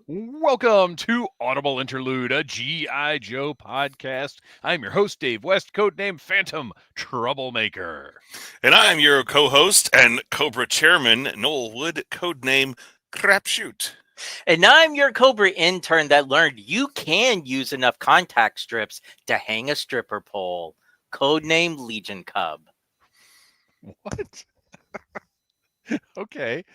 Welcome to Audible Interlude, a G.I. Joe podcast. I'm your host, Dave West, codename Phantom Troublemaker. And I'm your co-host and Cobra chairman, Noel Wood, codename Crapshoot. And I'm your Cobra intern that learned you can use enough contact strips to hang a stripper pole. Codename Legion Cub. What? Okay.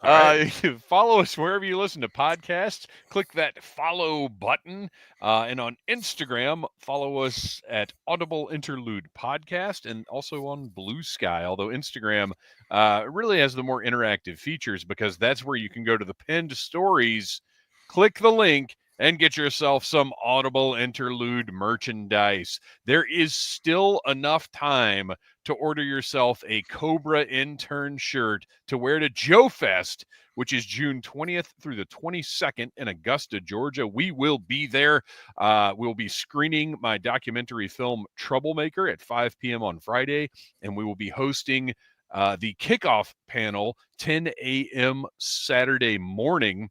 All Follow us wherever you listen to podcasts. Click that follow button. And on Instagram, follow us at Audible Interlude Podcast and also on Blue Sky. Although Instagram really has the more interactive features because that's where you can go to the pinned stories, click the link, and get yourself some Audible Interlude merchandise. There is still enough time to order yourself a Cobra intern shirt to wear to Joe Fest, which is June 20th through the 22nd in Augusta, Georgia. We will be there. We'll be screening my documentary film Troublemaker at 5 p.m. on Friday, and we will be hosting the kickoff panel 10 a.m. Saturday morning.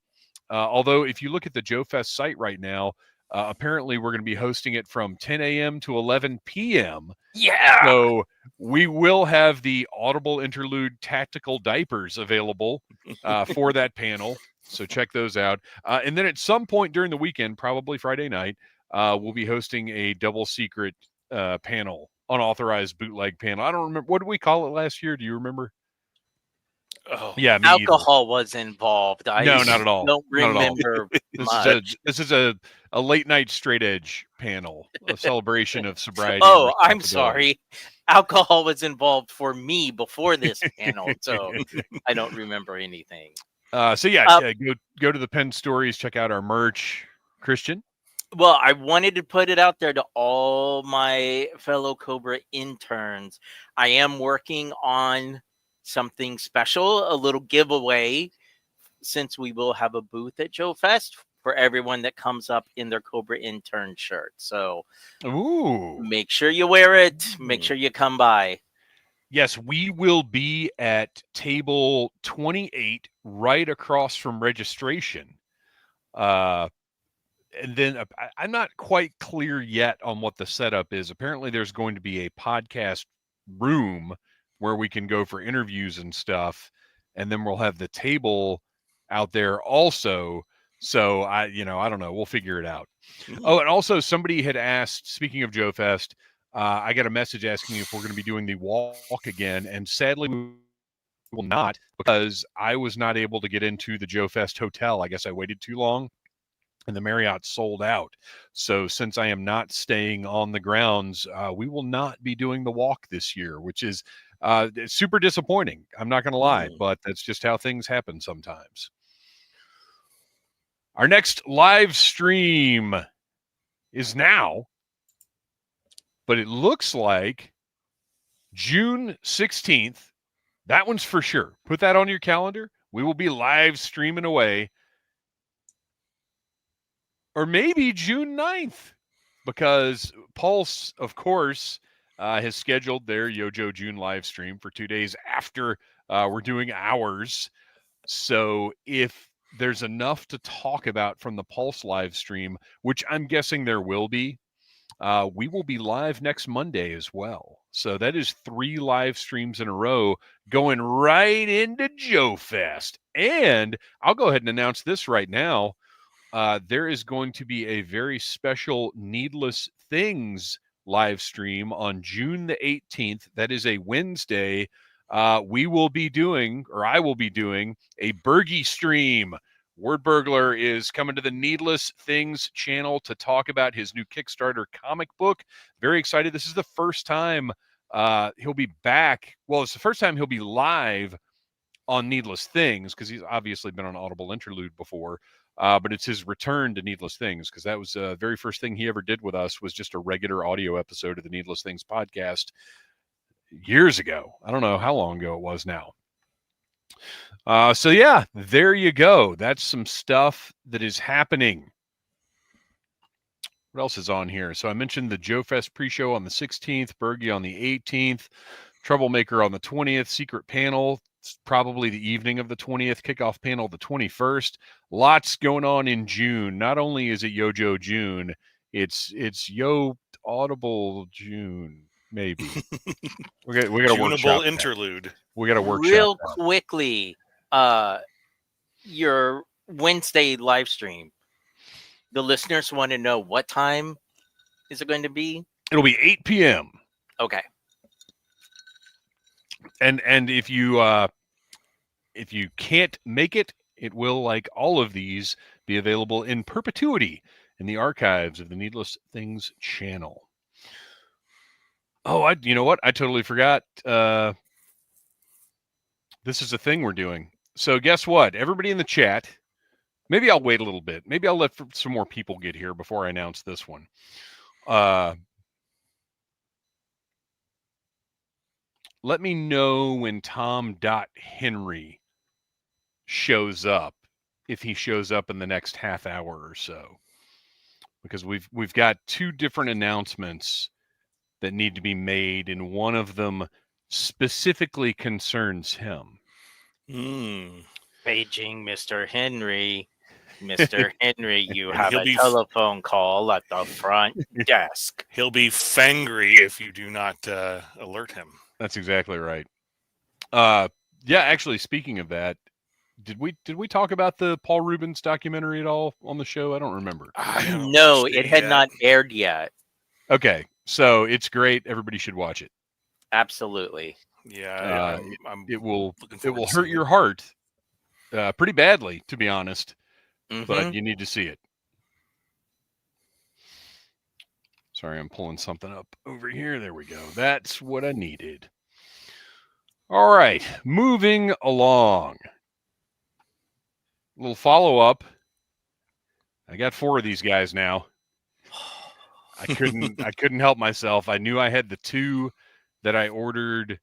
Although if you look at the Joe Fest site right now, apparently we're going to be hosting it from 10 a.m. to 11 p.m. Yeah! So we will have the Audible Interlude tactical diapers available for that panel. So check those out. And then at some point during the weekend, probably Friday night, we'll be hosting a double secret panel, unauthorized bootleg panel. I don't remember. What did we call it last year? Do you remember? Oh, Yeah, me Alcohol was involved. I No, not at all. don't Not at all. remember either. This is a late night straight edge panel, a celebration of sobriety. Oh, and I'm responsibility. sorry. Alcohol was involved for me before this panel, so I don't remember anything. So yeah, go to the Penn Stories, check out our merch. Kristian? Well, I wanted to put it out there to all my fellow Cobra interns. I am working on something special, a little giveaway, since we will have a booth at Joe Fest for everyone that comes up in their Cobra intern shirt. So Ooh. make sure you wear it. Make sure you come by. Yes, we will be at table 28 right across from registration. And then I'm not quite clear yet on what the setup is. Apparently there's going to be a podcast room where we can go for interviews and stuff. And then we'll have the table out there also. So I don't know. We'll figure it out. Oh, and also somebody had asked, speaking of Joe Fest, I got a message asking if we're going to be doing the walk again. And sadly, we will not, because I was not able to get into the Joe Fest hotel. I guess I waited too long and the Marriott sold out. So since I am not staying on the grounds, we will not be doing the walk this year, which is super disappointing. I'm not going to lie, but that's just how things happen sometimes. Our next live stream is now, but it looks like June 16th. That one's for sure. Put that on your calendar. We will be live streaming away. Or maybe June 9th, because Pulse, of course, has scheduled their Yojo June live stream for 2 days after we're doing ours. So if there's enough to talk about from the Pulse live stream, which I'm guessing there will be, we will be live next Monday as well. So that is 3 live streams in a row going right into Joe Fest. And I'll go ahead and announce this right now. There is going to be a very special Needless Things live stream on June the 18th. That is a Wednesday. We will be doing, or I will be doing, a Bergie stream. Word Burglar is coming to the Needless Things channel to talk about his new Kickstarter comic book. Very excited. This is the first time he'll be back. Well, it's the first time he'll be live on Needless Things, because he's obviously been on Audible Interlude before. But it's his return to Needless Things, because that was the very first thing he ever did with us, was just a regular audio episode of the Needless Things podcast years ago. I don't know how long ago it was now. So yeah, there you go. That's some stuff that is happening. What else is on here? So I mentioned the Joe Fest pre-show on the 16th, Bergie on the 18th, Troublemaker on the 20th, Secret Panel It's probably the evening of the 20th, kickoff panel the 21st. Lots going on in June. Not only is it Yojo June, it's Yo Audible June, maybe. we got to workshop Junable that. Interlude. We got to workshop Real that. quickly, your Wednesday live stream. The listeners want to know what time is it going to be? It'll be 8 p.m. Okay. And if you can't make it, it will, like all of these, be available in perpetuity in the archives of the Needless Things channel. Oh, you know what? I totally forgot. This is a thing we're doing. So guess what? Everybody in the chat, maybe I'll wait a little bit. Maybe I'll let some more people get here before I announce this one. Let me know when Tom.Henry shows up, if he shows up in the next half hour or so, because we've got two different announcements that need to be made, and one of them specifically concerns him. Paging Mr. Henry. Mr. Henry, you And have he'll a be telephone call at the front desk. He'll be fangry if you do not alert him. That's exactly right. Yeah, actually, speaking of that, did we talk about the Paul Rubens documentary at all on the show? I don't remember. No, it had not aired yet. Okay, so it's great. Everybody should watch it. Absolutely. Yeah, it will to hurt your heart pretty badly, to be honest. Mm-hmm. But you need to see it. Sorry, I'm pulling something up over here. There we go. That's what I needed. All right, moving along. A little follow-up. I got 4 of these guys now. I couldn't help myself. I knew I had the 2 that I ordered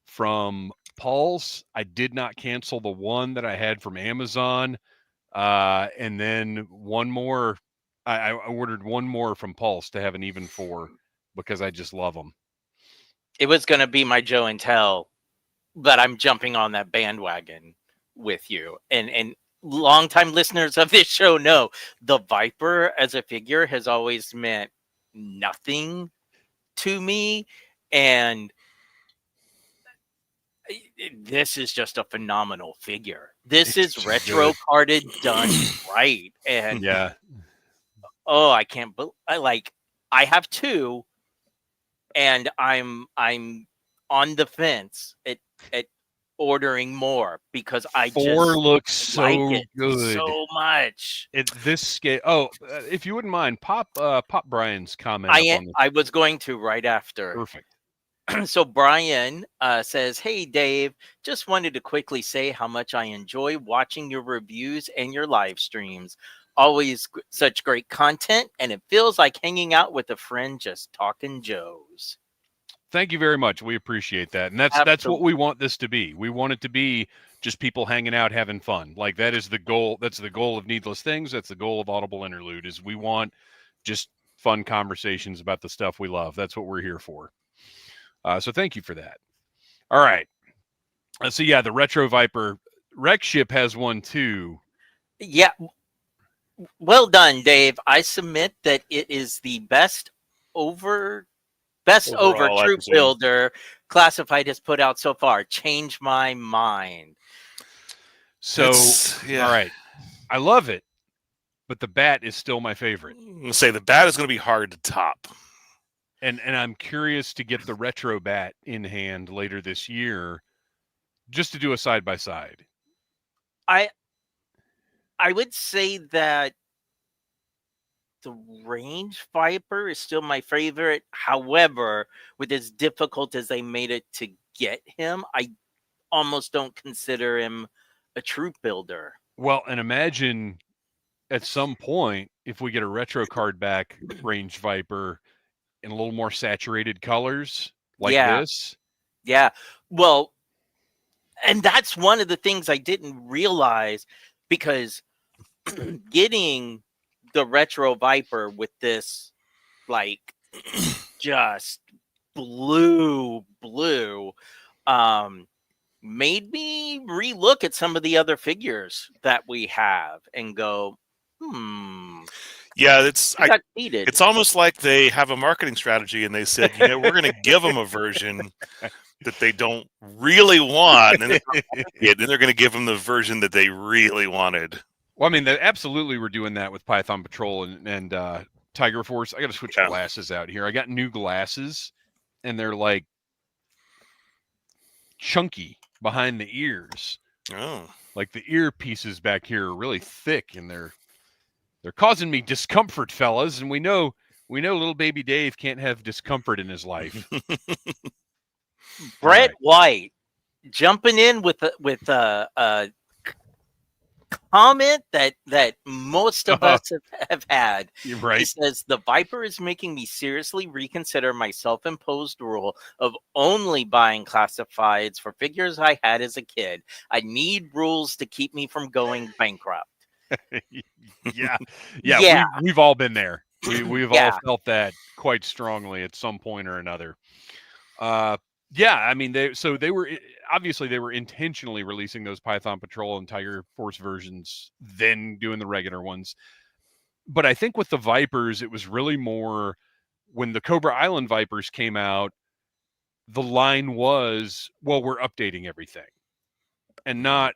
from Paul's. I did not cancel the one that I had from Amazon. And then one more. I ordered one more from Pulse to have an even 4 because I just love them. It was going to be my Joe and Tell, but I'm jumping on that bandwagon with you. And longtime listeners of this show know the Viper as a figure has always meant nothing to me. And this is just a phenomenal figure. This is retro carded done right. And yeah. Oh, I can't believe I have 2 and I'm on the fence at ordering more because I 4 just looks so like it good so much. At this scale. Oh, if you wouldn't mind, pop Brian's comment. I was going to right after. Perfect. So Brian says, "Hey Dave, just wanted to quickly say how much I enjoy watching your reviews and your live streams. Always such great content, and it feels like hanging out with a friend just talking Joes." Thank you very much. We appreciate that. And that's what we want this to be. We want it to be just people hanging out, having fun. Like that is the goal. That's the goal of Needless Things. That's the goal of Audible Interlude is we want just fun conversations about the stuff we love. That's what we're here for. So thank you for that. All right. So yeah, the Retro Viper Rec Ship has one too. Yeah. Well done, Dave. I submit that it is the best over troop builder Classified has put out so far. Change my mind. So all right. I love it, but the bat is still my favorite. I'm gonna say the bat is gonna be hard to top. And I'm curious to get the retro bat in hand later this year just to do a side by side. I would say that the Range Viper is still my favorite. However, with as difficult as they made it to get him, I almost don't consider him a troop builder. Well, and imagine at some point if we get a retro card back Range Viper in a little more saturated colors like this. Yeah. Well, and that's one of the things I didn't realize because getting the Retro Viper with this like just blue made me relook at some of the other figures that we have and go, Yeah, we got cheated. it's almost like they have a marketing strategy and they said, we're going to give them a version that they don't really want, and then they're going to give them the version that they really wanted. Well, I mean, they absolutely were doing that with Python Patrol and Tiger Force. I got to switch glasses out here. I got new glasses, and they're like chunky behind the ears. Oh, like the earpieces back here are really thick, and they're causing me discomfort, fellas. And we know little baby Dave can't have discomfort in his life. Brett White jumping in with a comment that most of us have had. Right. He says, the Viper is making me seriously reconsider my self-imposed rule of only buying classifieds for figures I had as a kid. I need rules to keep me from going bankrupt. Yeah. We've all been there. We've Yeah. all felt that quite strongly at some point or another. Yeah, I mean, they were intentionally releasing those Python Patrol and Tiger Force versions, then doing the regular ones. But I think with the Vipers, it was really more when the Cobra Island Vipers came out, the line was, well, we're updating everything. And not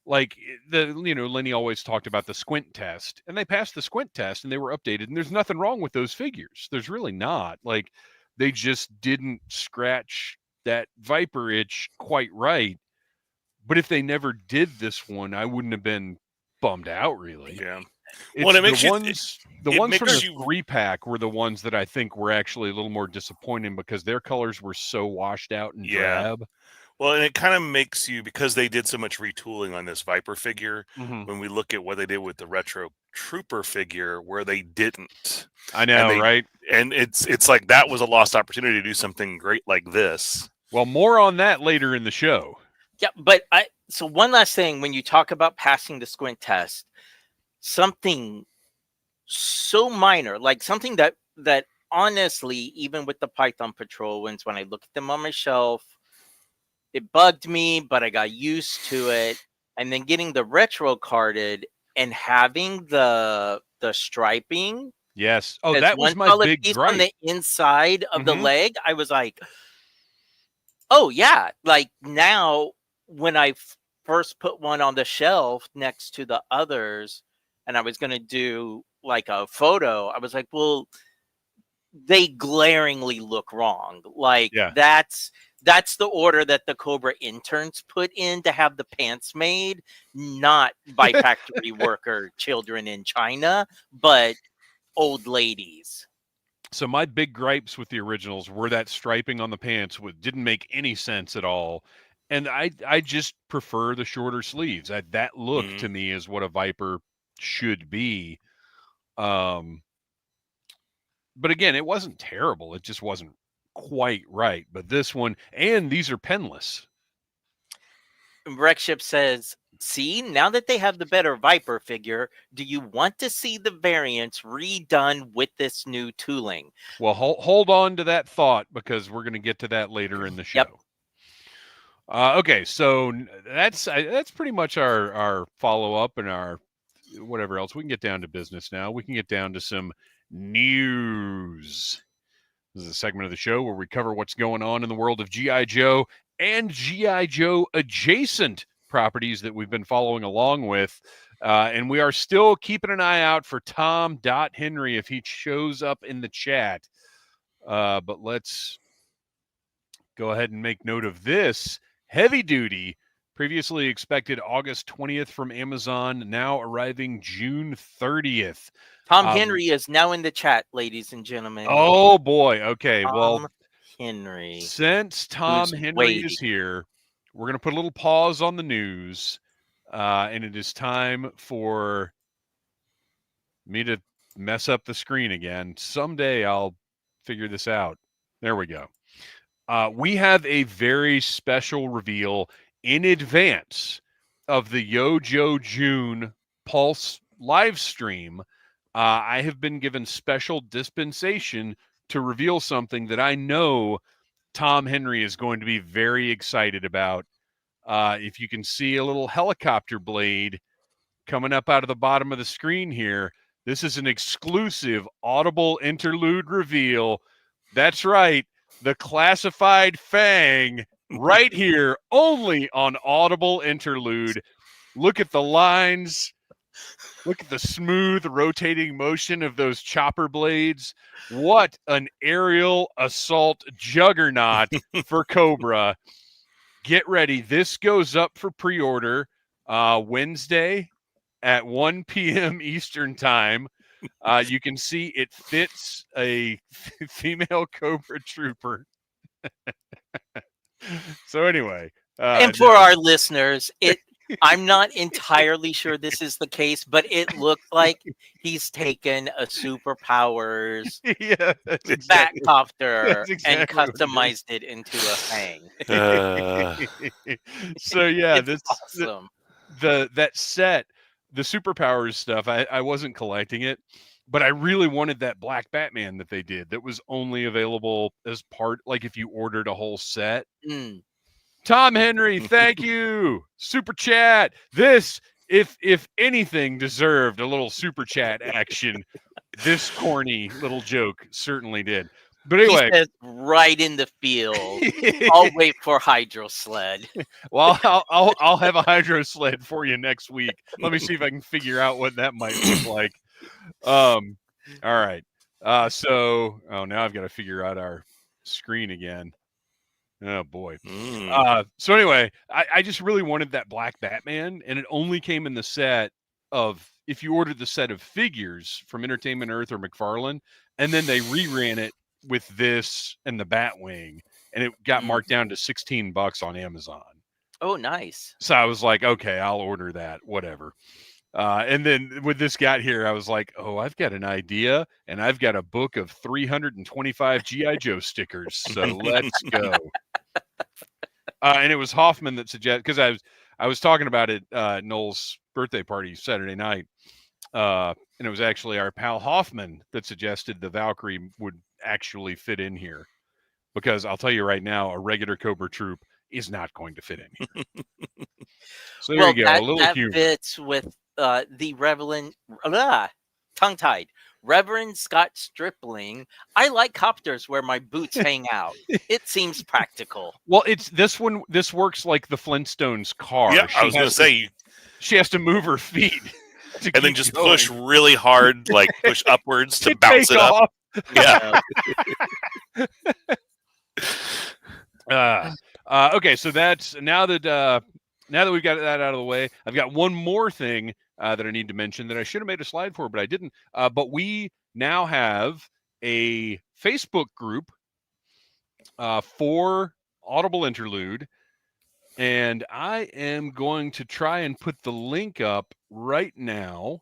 like Lenny always talked about the squint test, and they passed the squint test and they were updated, and there's nothing wrong with those figures. There's really not. Like, they just didn't scratch that Viper itch quite right. But if they never did this one, I wouldn't have been bummed out, really. Yeah. Well, the ones from the 3-pack were the ones that I think were actually a little more disappointing because their colors were so washed out and drab. Well, and it kind of makes you, because they did so much retooling on this Viper figure, when we look at what they did with the Retro Trooper figure, where they didn't. I know, right? And it's like that was a lost opportunity to do something great like this. Well, more on that later in the show. Yeah, but so one last thing, when you talk about passing the squint test, something so minor, like something that honestly, even with the Python Patrol ones, when I look at them on my shelf, it bugged me, but I got used to it. And then getting the retro carded and having the striping. Yes. Oh, that was my big gripe. On the inside of the leg, I was like, oh yeah. Like, now when I first put one on the shelf next to the others and I was going to do like a photo, I was like, well, they glaringly look wrong. Like, that's the order that the Cobra interns put in to have the pants made, not by factory worker children in China, but old ladies. So my big gripes with the originals were that striping on the pants didn't make any sense at all. And I just prefer the shorter sleeves. That look to me is what a Viper should be. But again, it wasn't terrible. It just wasn't quite right. But this one, and these are penless. Wreckship says, see, now that they have the better Viper figure, do you want to see the variants redone with this new tooling? Well, hold on to that thought, because we're going to get to that later in the show. Yep. Okay, so that's pretty much our follow-up and our whatever else. We can get down to business now. We can get down to some news. This is a segment of the show where we cover what's going on in the world of G.I. Joe and G.I. Joe adjacent properties that we've been following along with. And we are still keeping an eye out for Tom Henry if he shows up in the chat. But let's go ahead and make note of this. Heavy Duty, previously expected August 20th from Amazon, now arriving June 30th. Tom Henry is now in the chat, ladies and gentlemen. Oh, boy. Okay, Tom Henry. Since Tom Henry is here, we're going to put a little pause on the news, and it is time for me to mess up the screen again. Someday I'll figure this out. There we go. We have a very special reveal in advance of the JUN Pulse live stream. I have been given special dispensation to reveal something that I know Tom Henry is going to be very excited about. If you can see a little helicopter blade coming up out of the bottom of the screen here, this is an exclusive Audible Interlude reveal. That's right, the classified Fang right here, only on Audible Interlude. Look at the lines. Look at the smooth rotating motion of those chopper blades. What an aerial assault juggernaut for Cobra. Get ready. This goes up for pre-order Wednesday at 1 p.m. Eastern time. You can see it fits a female Cobra trooper. So anyway. And for our listeners, I'm not entirely sure this is the case, but it looked like he's taken a superpowers Batcopter and customized it into a Fang. So yeah, it's awesome. That set, the superpowers stuff, I wasn't collecting it, but I really wanted that Black Batman that they did that was only available as part, like if you ordered a whole set. Tom Henry, thank you. Super chat. This, if anything, deserved a little super chat action. This corny little joke certainly did. But anyway, he says right in the field. I'll wait for Hydro Sled. Well, I'll have a Hydro Sled for you next week. Let me see if I can figure out what that might look like. All right. So now I've got to figure out our screen again. Oh boy. So anyway, I just really wanted that Black Batman, and it only came in the set of, if you ordered the set of figures from Entertainment Earth or McFarlane, and then they reran it with this and the Batwing, and it got marked down to $16 on Amazon. Oh, nice. So I was like, okay, I'll order that, whatever. And then when this got here, I was like, oh, I've got an idea, and I've got a book of 325 G.I. Joe stickers. So let's go. And it was Hoffman that suggested, because I was talking about it at Noel's birthday party Saturday night, and it was actually our pal Hoffman that suggested the Valkyrie would actually fit in here, because I'll tell you right now, a regular Cobra troop is not going to fit in here. So there you go. A little that humor. Fits with the tongue-tied Reverend Scott Stripling. I like copters where my boots hang out. It seems practical. Well, it's this one. This works like the Flintstones car. Yeah, I was going to say, she has to move her feet and then just push really hard, like push upwards to bounce it up. Yeah. Okay, so that's now that we've got that out of the way, I've got one more thing that I need to mention that I should have made a slide for, but I didn't. But we now have a Facebook group for Audible Interlude, and I am going to try and put the link up right now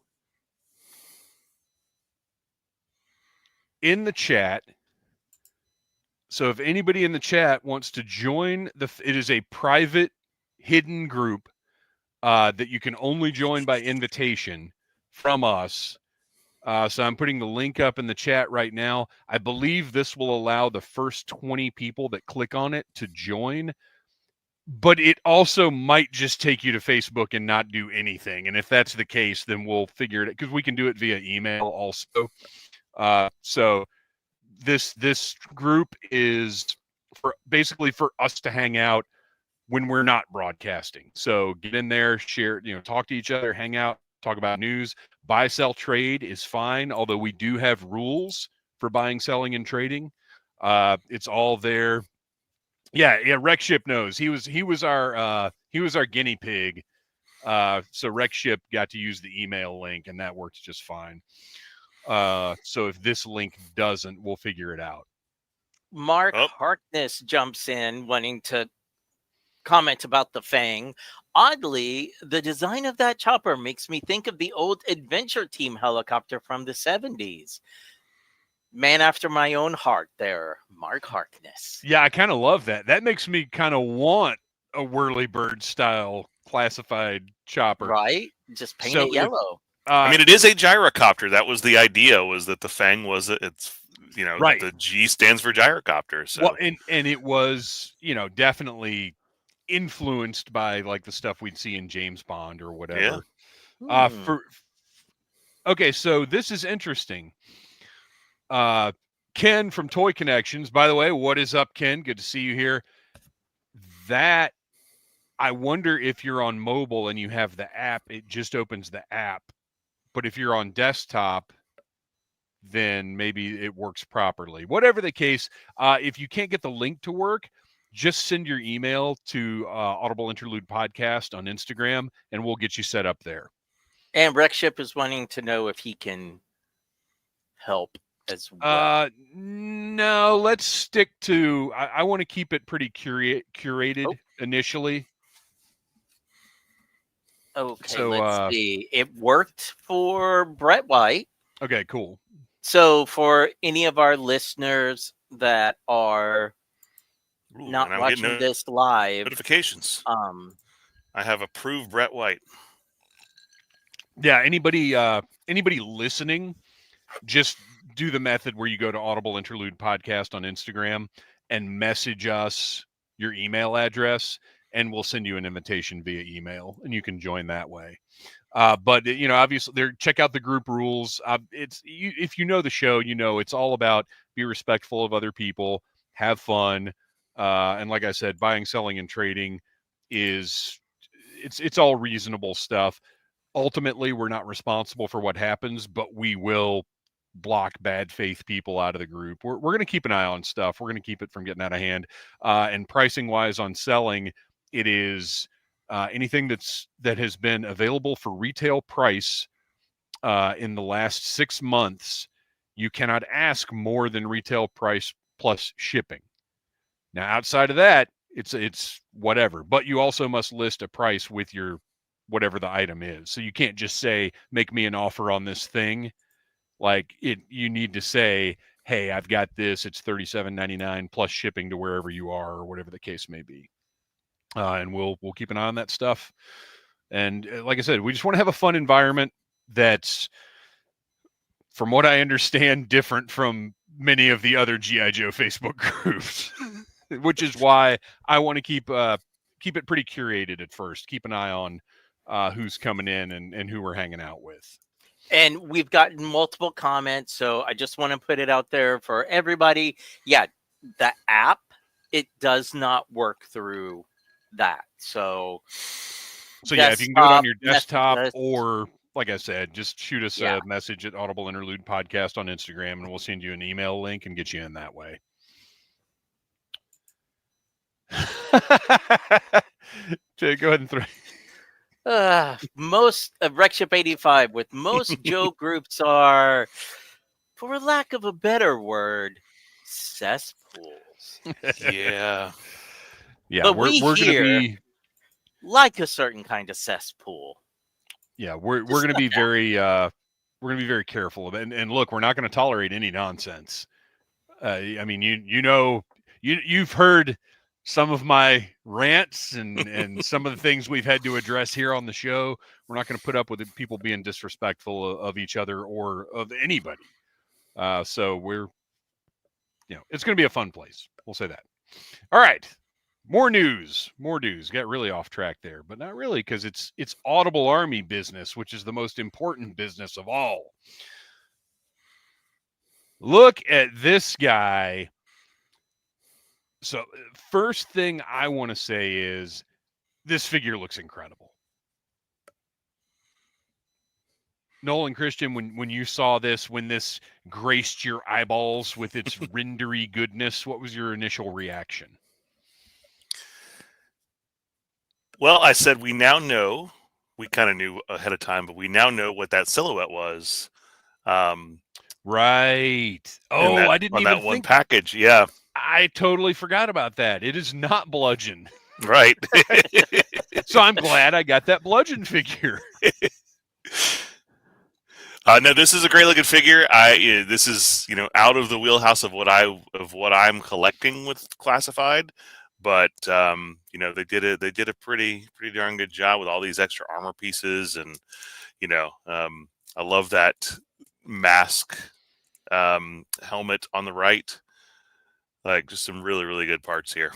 in the chat. So if anybody in the chat wants to join it is a private hidden group that you can only join by invitation from us. So I'm putting the link up in the chat right now. I believe this will allow the first 20 people that click on it to join, but it also might just take you to Facebook and not do anything. And if that's the case, then we'll figure it out, because we can do it via email also. So this group is basically for us to hang out when we're not broadcasting. So get in there, share, talk to each other, hang out, talk about news. Buy, sell, trade is fine, although we do have rules for buying, selling, and trading. It's all there. Yeah. Rexship knows. He was our guinea pig. So Rexship got to use the email link, and that works just fine. So if this link doesn't, we'll figure it out. Mark Harkness jumps in wanting to comment about the Fang. Oddly, the design of that chopper makes me think of the old Adventure Team helicopter from the 70s. Man after my own heart there, Mark Harkness. Yeah, I kind of love that. That makes me kind of want a Whirlybird style classified chopper. Right? Just paint it yellow. I mean, it is a gyrocopter. That was the idea, was that the Fang was, right. The G stands for gyrocopter. So. Well, and it was, definitely influenced by like the stuff we'd see in James Bond or whatever. Okay, so this is interesting. Ken from Toy Connections, by the way, what is up, Ken? Good to see you here. That, I wonder if you're on mobile and you have the app, it just opens the app. But if you're on desktop, then maybe it works properly. Whatever the case, if you can't get the link to work, just send your email to Audible Interlude Podcast on Instagram, and we'll get you set up there. And Rexship is wanting to know if he can help as well. No, let's stick to. I want to keep it pretty curated initially. Okay, so, let's see. It worked for Brett White. Okay, cool. So for any of our listeners that are not watching this live, notifications. I have approved Brett White. Yeah, anybody listening, just do the method where you go to Audible Interlude Podcast on Instagram and message us your email address, and we'll send you an invitation via email, and you can join that way. But obviously, check out the group rules. If you know the show, it's all about be respectful of other people, have fun, and like I said, buying, selling, and trading it's all reasonable stuff. Ultimately, we're not responsible for what happens, but we will block bad faith people out of the group. We're going to keep an eye on stuff. We're going to keep it from getting out of hand. And pricing wise on selling, it is anything that has been available for retail price in the last 6 months. You cannot ask more than retail price plus shipping. Now, outside of that, it's whatever. But you also must list a price with your whatever the item is. So you can't just say, make me an offer on this thing. Like you need to say, hey, I've got this. It's $37.99 plus shipping to wherever you are, or whatever the case may be. And we'll keep an eye on that stuff. And like I said, we just want to have a fun environment that's, from what I understand, different from many of the other G.I. Joe Facebook groups, which is why I want to keep it pretty curated at first. Keep an eye on who's coming in and who we're hanging out with. And we've gotten multiple comments, so I just want to put it out there for everybody. Yeah, the app, it does not work through that. So yeah, if you can do it on your desktop or, like I said, just shoot us a message at Audible Interlude Podcast on Instagram, and we'll send you an email link and get you in that way. Jay, go ahead and throw. Most Rexship 85 with most Joe groups are, for lack of a better word, cesspools. Yeah. But we're going to be like a certain kind of cesspool. Yeah, we're going to be very very careful of it. And look, we're not going to tolerate any nonsense. I mean, you've heard some of my rants and some of the things we've had to address here on the show. We're not going to put up with people being disrespectful of each other or of anybody. So we're, it's going to be a fun place. We'll say that. All right. More news. Got really off track there, but not really, because it's Audible Army business, which is the most important business of all. Look at this guy. So first thing I want to say is this figure looks incredible. Noel and Kristian, when you saw this, when this graced your eyeballs with its rendery goodness, what was your initial reaction? Well, I said we now know. We kind of knew ahead of time, but we now know what that silhouette was. Right. Oh, I didn't even think one package. Yeah. I totally forgot about that. It is not Bludgeon. Right. So I'm glad I got that Bludgeon figure. No, this is a great looking figure. This is out of the wheelhouse of what I'm collecting with Classified, but they did a pretty darn good job with all these extra armor pieces, and I love that mask helmet on the right. Like, just some really, really good parts here.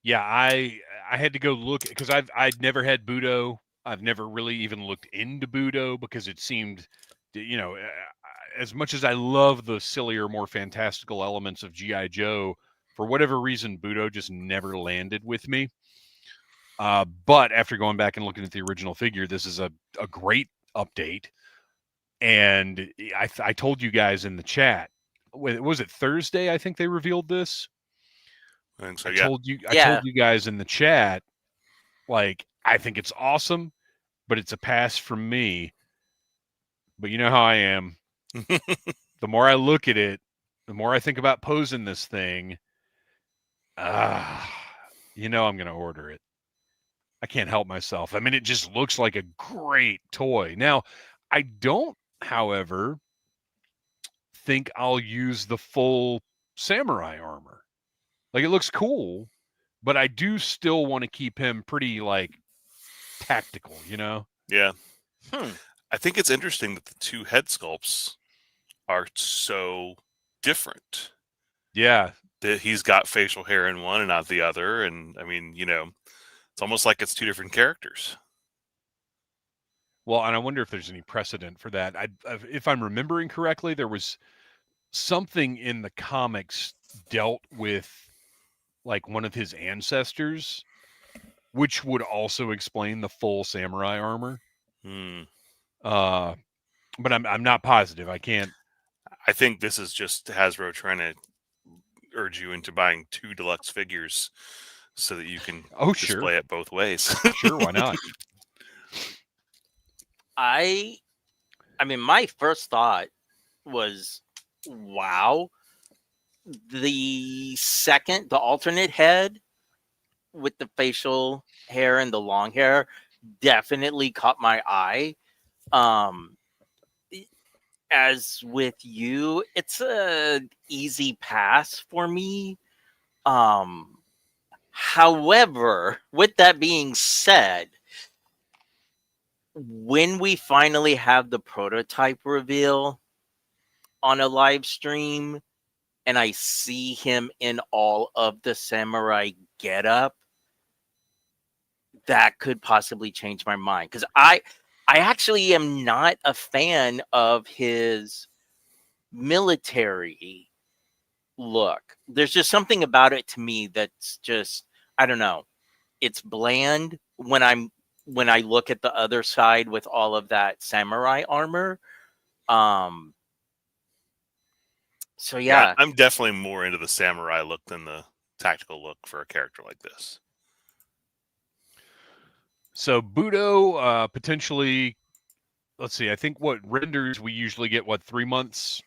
Yeah, I had to go look because I'd never had Budo. I've never really even looked into Budo because it seemed, as much as I love the sillier, more fantastical elements of GI Joe, for whatever reason, Budo just never landed with me. But after going back and looking at the original figure, this is a great update. And I told you guys in the chat, was it Thursday? I think they revealed this. I think so. I Yeah. told you guys in the chat, like, I think it's awesome, but it's a pass from me. But you know how I am. The more I look at it, the more I think about posing this thing. I'm going to order it. I can't help myself. I mean, it just looks like a great toy. Now, I don't, however, think I'll use the full samurai armor. Like, it looks cool, but I do still want to keep him pretty, like, tactical, you know? Yeah. I think it's interesting that the two head sculpts are so different. Yeah. That he's got facial hair in one and not the other. And I mean, it's almost like it's two different characters. Well, and I wonder if there's any precedent for that. If I'm remembering correctly, there was something in the comics dealt with like one of his ancestors, which would also explain the full samurai armor. But I'm not positive. I can't. I think this is just Hasbro trying to urge you into buying 2 deluxe figures so that you can display it both ways. Sure, why not? I mean, my first thought was, wow. The second, the alternate head with the facial hair and the long hair definitely caught my eye. As with you, it's a easy pass for me. However, with that being said, when we finally have the prototype reveal on a live stream and I see him in all of the samurai getup, that could possibly change my mind. Because I actually am not a fan of his military look. There's just something about it to me that's just, I don't know. It's bland when I look at the other side with all of that samurai armor. So yeah, I'm definitely more into the samurai look than the tactical look for a character like this. So Budo potentially, let's see. I think what renders we usually get 3 months.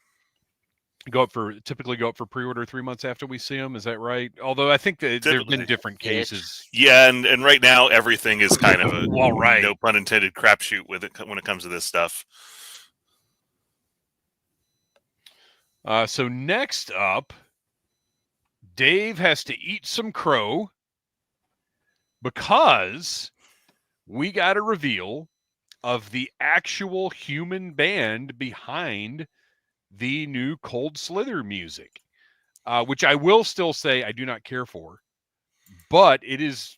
Typically go up for pre-order 3 months after we see them. Is that right? Although I think that there have been different cases. Yeah, and right now everything is kind of a right. No pun intended crapshoot with it when it comes to this stuff. So next up, Dave has to eat some crow because we got a reveal of the actual human band behind the new Cold Slither music, which I will still say I do not care for, but it is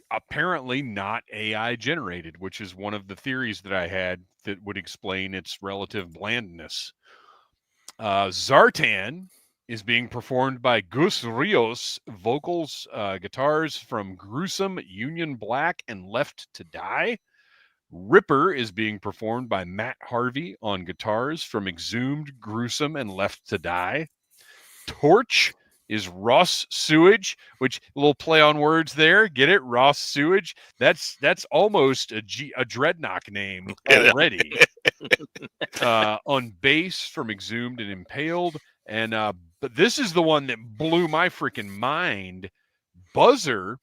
apparently not AI generated, which is one of the theories that I had that would explain its relative blandness. Zartan is being performed by Gus Rios, vocals, guitars from Gruesome, Union Black, and Left to Die. Ripper is being performed by Matt Harvey on guitars from Exhumed, Gruesome, and Left to Die. Torch is Ross Sewage, which a little play on words there. Get it? Ross Sewage. That's almost a Dreadnought name already. On bass from Exhumed and Impaled. And but this is the one that blew my freaking mind. Buzzer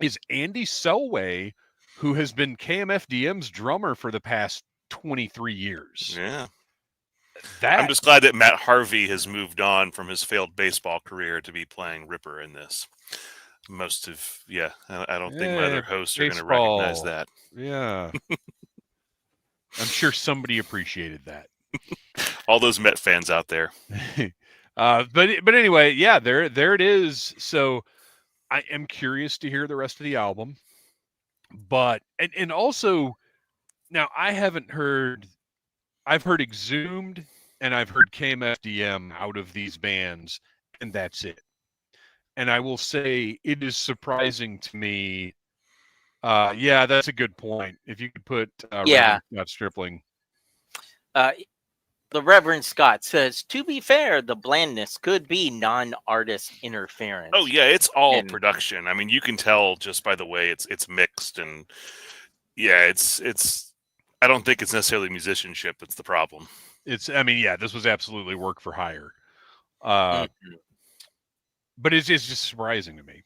is Andy Selway, who has been KMFDM's drummer for the past 23 years. Yeah. I'm just glad that Matt Harvey has moved on from his failed baseball career to be playing Ripper in this. I don't think my other hosts are going to recognize that. Yeah. I'm sure somebody appreciated that. All those Met fans out there. But anyway, yeah, there it is. So I am curious to hear the rest of the album. But and also now I haven't heard. I've heard Exhumed and I've heard KMFDM out of these bands, and that's it. And I will say it is surprising to me. Yeah, that's a good point. If you could put Yeah. Reverend Scott Stripling. The Reverend Scott says, to be fair, the blandness could be non-artist interference. Oh yeah, it's all And- production. I mean, you can tell just by the way it's mixed, and yeah, it's. I don't think it's necessarily musicianship that's the problem. I mean, yeah, this was absolutely work for hire. Mhm. But it's just surprising to me.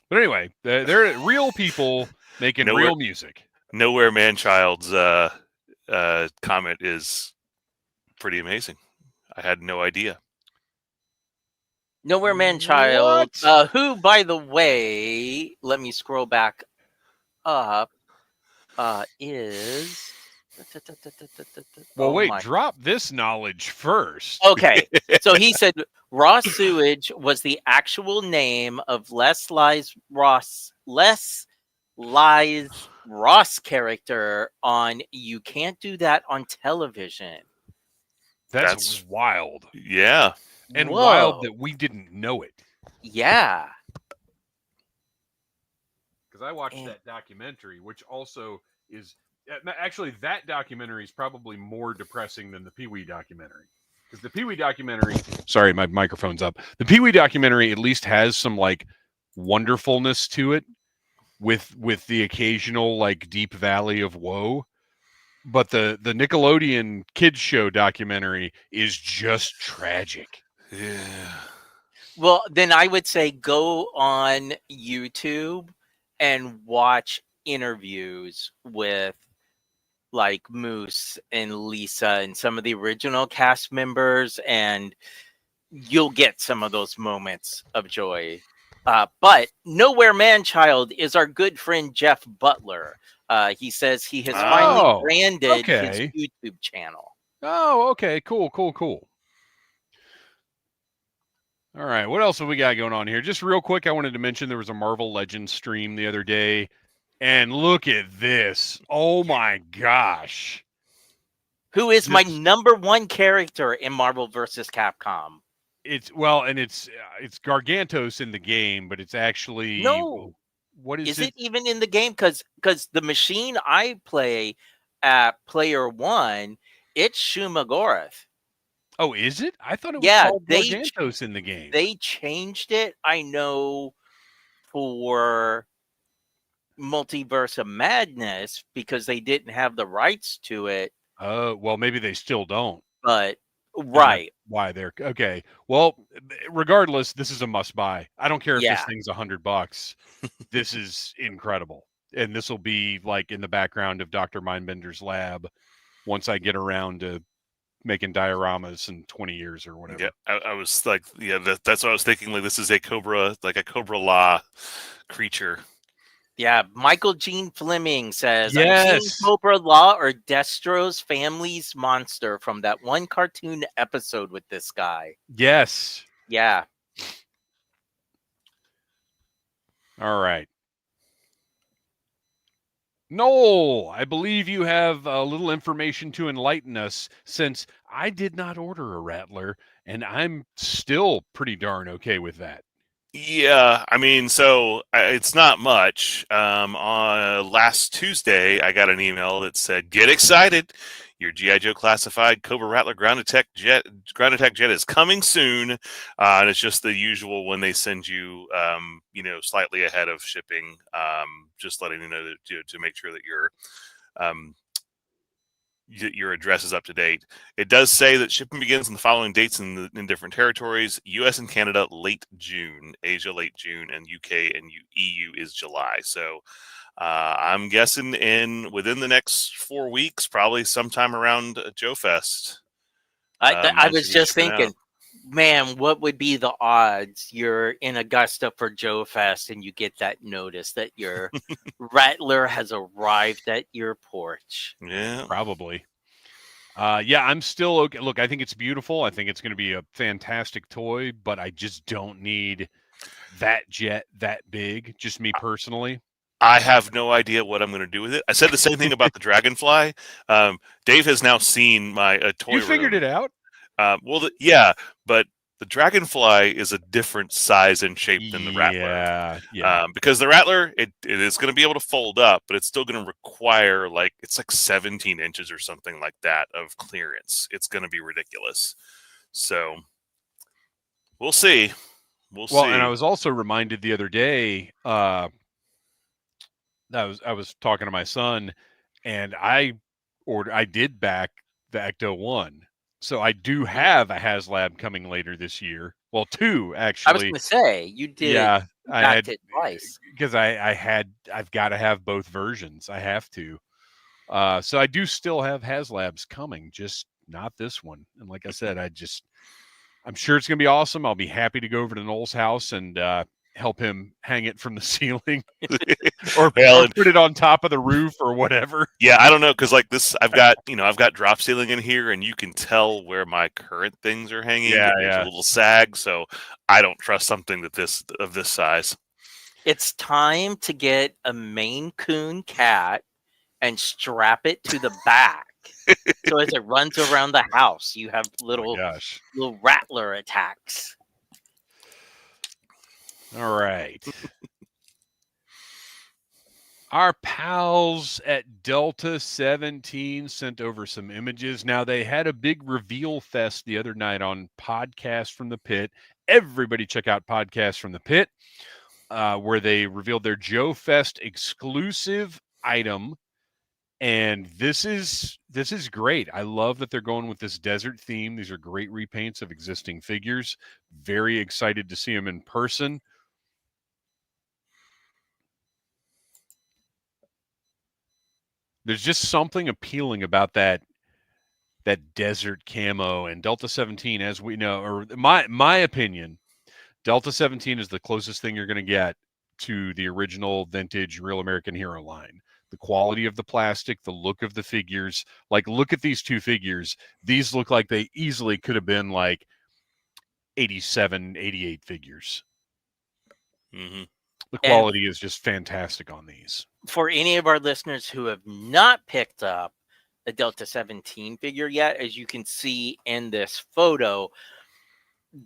But anyway, they're real people making real music. Nowhere Man Child's comment is pretty amazing. I had no idea. Nowhere Man Child, who, by the way, let me scroll back up, is... Well, wait, drop this knowledge first. Okay, so he said Raw Sewage was the actual name of Les Lies Ross character on You Can't Do That on Television. That's wild. Yeah. And wild that we didn't know it. Yeah. Because I watched that documentary, which also is... Actually, that documentary is probably more depressing than the Pee-wee documentary. Because the Pee-wee documentary... Sorry, my microphone's up. The Pee-wee documentary at least has some, like, wonderfulness to it with the occasional, like, deep valley of woe. But the Nickelodeon kids show documentary is just tragic. Yeah. Well, then I would say go on YouTube and watch interviews with like Moose and Lisa and some of the original cast members, and you'll get some of those moments of joy. But Nowhere Man Child is our good friend Jeff Butler. He says he has finally branded his YouTube channel. Oh, okay. Cool. All right. What else have we got going on here? Just real quick, I wanted to mention there was a Marvel Legends stream the other day. And look at this. Oh, my gosh. Who is my number one character in Marvel vs. Capcom? It's Gargantos in the game, but it's actually... No. What is it even in the game? Because the machine I play at Player One, it's Shumagorath. Oh, is it? I thought it was called Gargantos in the game. They changed it, I know, for Multiverse of Madness because they didn't have the rights to it. Oh, well, maybe they still don't. But, right. Why they're... Okay. Well, regardless, this is a must-buy. I don't care if this thing's $100. This is incredible. And this will be, like, in the background of Dr. Mindbender's lab once I get around to making dioramas in 20 years or whatever. Yeah, I was like, that's what I was thinking. Like, this is a Cobra Law creature. Yeah, Michael Gene Fleming says, yes. I've seen Cobra Law or Destro's family's monster from that one cartoon episode with this guy. Yes. Yeah. All right. Noel, I believe you have a little information to enlighten us, since I did not order a Rattler, and I'm still pretty darn okay with that. Yeah, I mean, so it's not much. On last Tuesday, I got an email that said, "Get excited! Your G.I. Joe classified Cobra Rattler ground attack jet is coming soon." And it's just the usual when they send you, slightly ahead of shipping, just letting you know that, to make sure that your address is up to date. It does say that shipping begins in the following dates in different territories: U.S. and Canada late June, Asia late June, and UK and EU is July. So I'm guessing within the next 4 weeks, probably sometime around Joe Fest. I was just thinking, man, what would be the odds you're in Augusta for Joe Fest and you get that notice that your Rattler has arrived at your porch? Yeah, probably. I'm still okay. Look, I think it's beautiful. I think it's going to be a fantastic toy, but I just don't need that jet that big? Just me personally. I have no idea what I'm going to do with it. I said the same thing about the Dragonfly. Dave has now seen my toy You figured room. it out. Yeah, but the Dragonfly is a different size and shape than the Rattler. Yeah. Because the Rattler, it is going to be able to fold up, but it's still going to require it's like 17 inches or something like that of clearance. It's going to be ridiculous. So we'll see. We'll see. And I was also reminded the other day. I was talking to my son, and I did back the Ecto 1. So I do have a HasLab coming later this year. Well, 2 actually. I was going to say you did. Yeah, I had it twice because I've got to have both versions. I have to. So I do still have HasLabs coming, just not this one. And like I said, I'm sure it's going to be awesome. I'll be happy to go over to Noel's house and help him hang it from the ceiling or put it on top of the roof or whatever. Yeah, I don't know, because I've got drop ceiling in here, and you can tell where my current things are hanging. Yeah, There's a little sag, so I don't trust something of this size. It's time to get a Maine Coon cat and strap it to the back. So as it runs around the house, you have little rattler attacks. All right. Our pals at Delta 17 sent over some images. Now, they had a big reveal fest the other night on Podcast from the Pit. Everybody check out Podcast from the Pit, where they revealed their Joe Fest exclusive item. And this is great. I love that they're going with this desert theme. These are great repaints of existing figures. Very excited to see them in person. There's just something appealing about that desert camo, and Delta 17, as we know, or my opinion, Delta 17 is the closest thing you're going to get to the original vintage Real American Hero line. The quality of the plastic, the look of the figures. Like, look at these 2 figures. These look like they easily could have been like 87, 88 figures. Mm-hmm. The quality is just fantastic on these. For any of our listeners who have not picked up a Delta 17 figure yet, as you can see in this photo,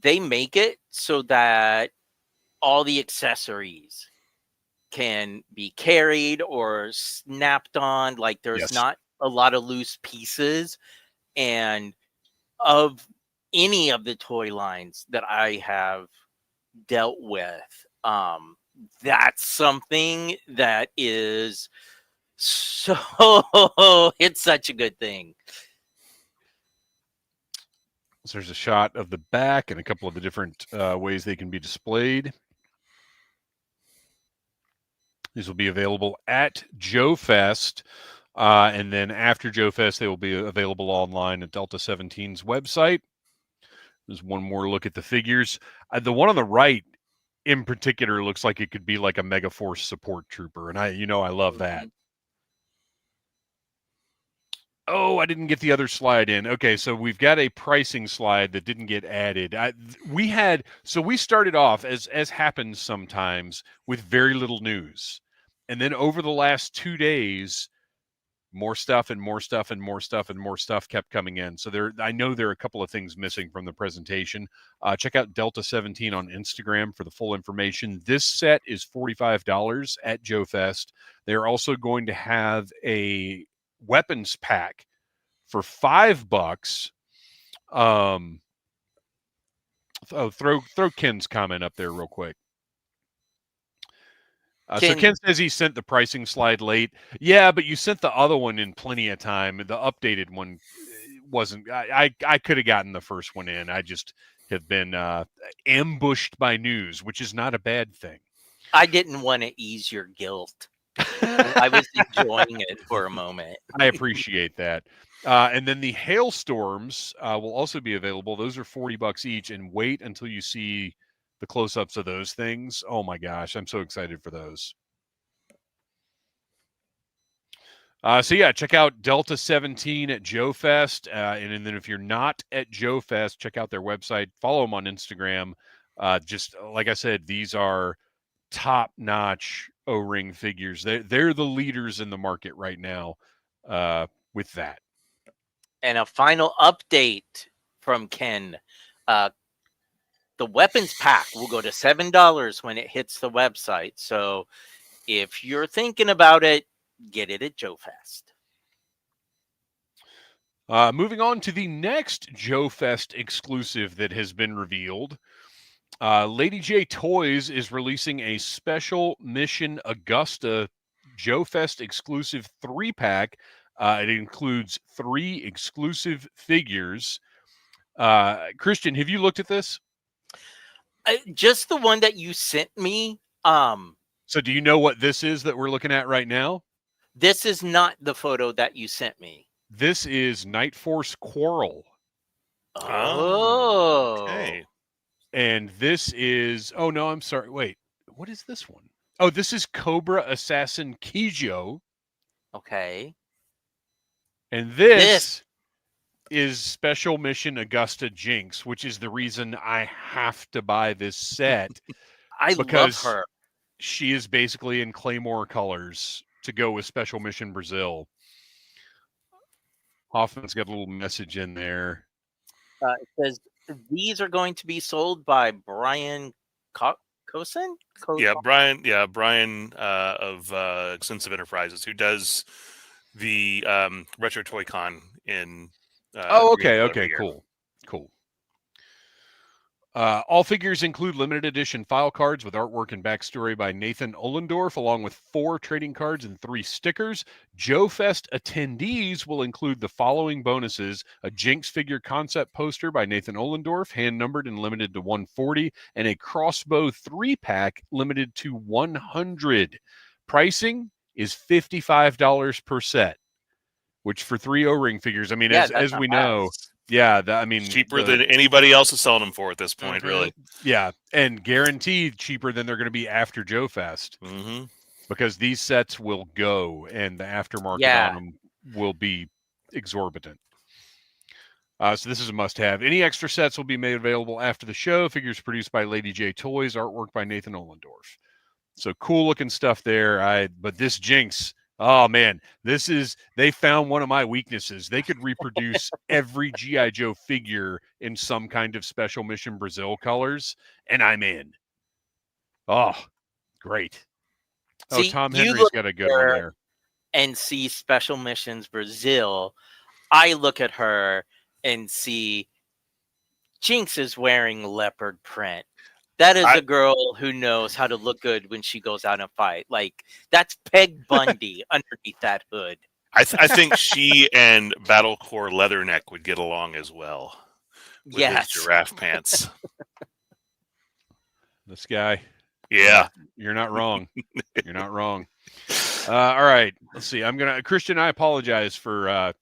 they make it so that all the accessories can be carried or snapped on. Like, there's not a lot of loose pieces. And of any of the toy lines that I have dealt with, that's something that is so it's such a good thing. So there's a shot of the back and a couple of the different ways they can be displayed. These will be available at Joe Fest, and then after Joe Fest, they will be available online at Delta 17's website. There's one more look at the figures. The one on the right, in particular, looks like it could be like a Megaforce support trooper, and I love that. Oh, I didn't get the other slide in. Okay, so we've got a pricing slide that didn't get added. We started off, as happens sometimes, with very little news. And then over the last 2 days, more stuff and more stuff and more stuff and more stuff kept coming in. So I know there are a couple of things missing from the presentation. Check out Delta 17 on Instagram for the full information. This set is $45 at Joe Fest. They're also going to have a weapons pack for $5. Throw Ken's comment up there real quick. So Ken says he sent the pricing slide late. Yeah, but you sent the other one in plenty of time. The updated one wasn't. I could have gotten the first one in. I just have been ambushed by news, which is not a bad thing. I didn't want to ease your guilt. I was enjoying it for a moment. I appreciate that. And then the hailstorms will also be available. Those are $40 each, and wait until you see the close-ups of those things. Oh my gosh, I'm so excited for those. So yeah, check out Delta 17 at Joe Fest, and then if you're not at Joe Fest, check out their website. Follow them on Instagram. Just like I said, these are top-notch O-ring figures. They're the leaders in the market right now with that. And a final update from Ken. The weapons pack will go to $7 when it hits the website. So if you're thinking about it, get it at Joe Fest. Moving on to the next Joe Fest exclusive that has been revealed. Lady J Toys is releasing a special mission Augusta Joe Fest exclusive 3-pack. It includes 3 exclusive figures. Kristian, have you looked at this? Just the one that you sent me. So do you know what this is that we're looking at right now? This is not the photo that you sent me. This is Night Force Quarrel. Oh. Okay. And this is, oh no, I'm sorry. Wait, what is this one? Oh, this is Cobra Assassin Kijo. Okay. And this is Special Mission Augusta Jinx, which is the reason I have to buy this set. I love her. She is basically in Claymore colors to go with Special Mission Brazil. Hoffman's got a little message in there. It says these are going to be sold by Brian Cosin? Brian of Extensive Enterprises, who does the Retro Toy Con in Okay, cool. All figures include limited edition file cards with artwork and backstory by Nathan Ollendorf, along with 4 trading cards and 3 stickers. Joe Fest attendees will include the following bonuses: a Jinx figure concept poster by Nathan Ollendorf, hand numbered and limited to 140, and a crossbow 3-pack limited to 100. Pricing is $55 per set, which for 3 O-ring figures, I mean, as we know, cheaper than anybody else is selling them for at this point, really. Yeah, and guaranteed cheaper than they're going to be after Joe Fest, because these sets will go, and the aftermarket on them will be exorbitant. So this is a must-have. Any extra sets will be made available after the show. Figures produced by Lady J Toys, artwork by Nathan Ollendorf. So cool-looking stuff there. But this Jinx, oh man, they found one of my weaknesses. They could reproduce every G.I. Joe figure in some kind of Special Mission Brazil colors, and I'm in. Oh, great. See, Tom Henry's got a good one there. And see Special Missions Brazil. I look at her and see Jinx is wearing leopard print. That is a girl who knows how to look good when she goes out and fight. Like, that's Peg Bundy underneath that hood. I think she and Battlecore Leatherneck would get along as well. With his giraffe pants. This guy. Yeah. You're not wrong. You're not wrong. All right. Let's see. Kristian, I apologize for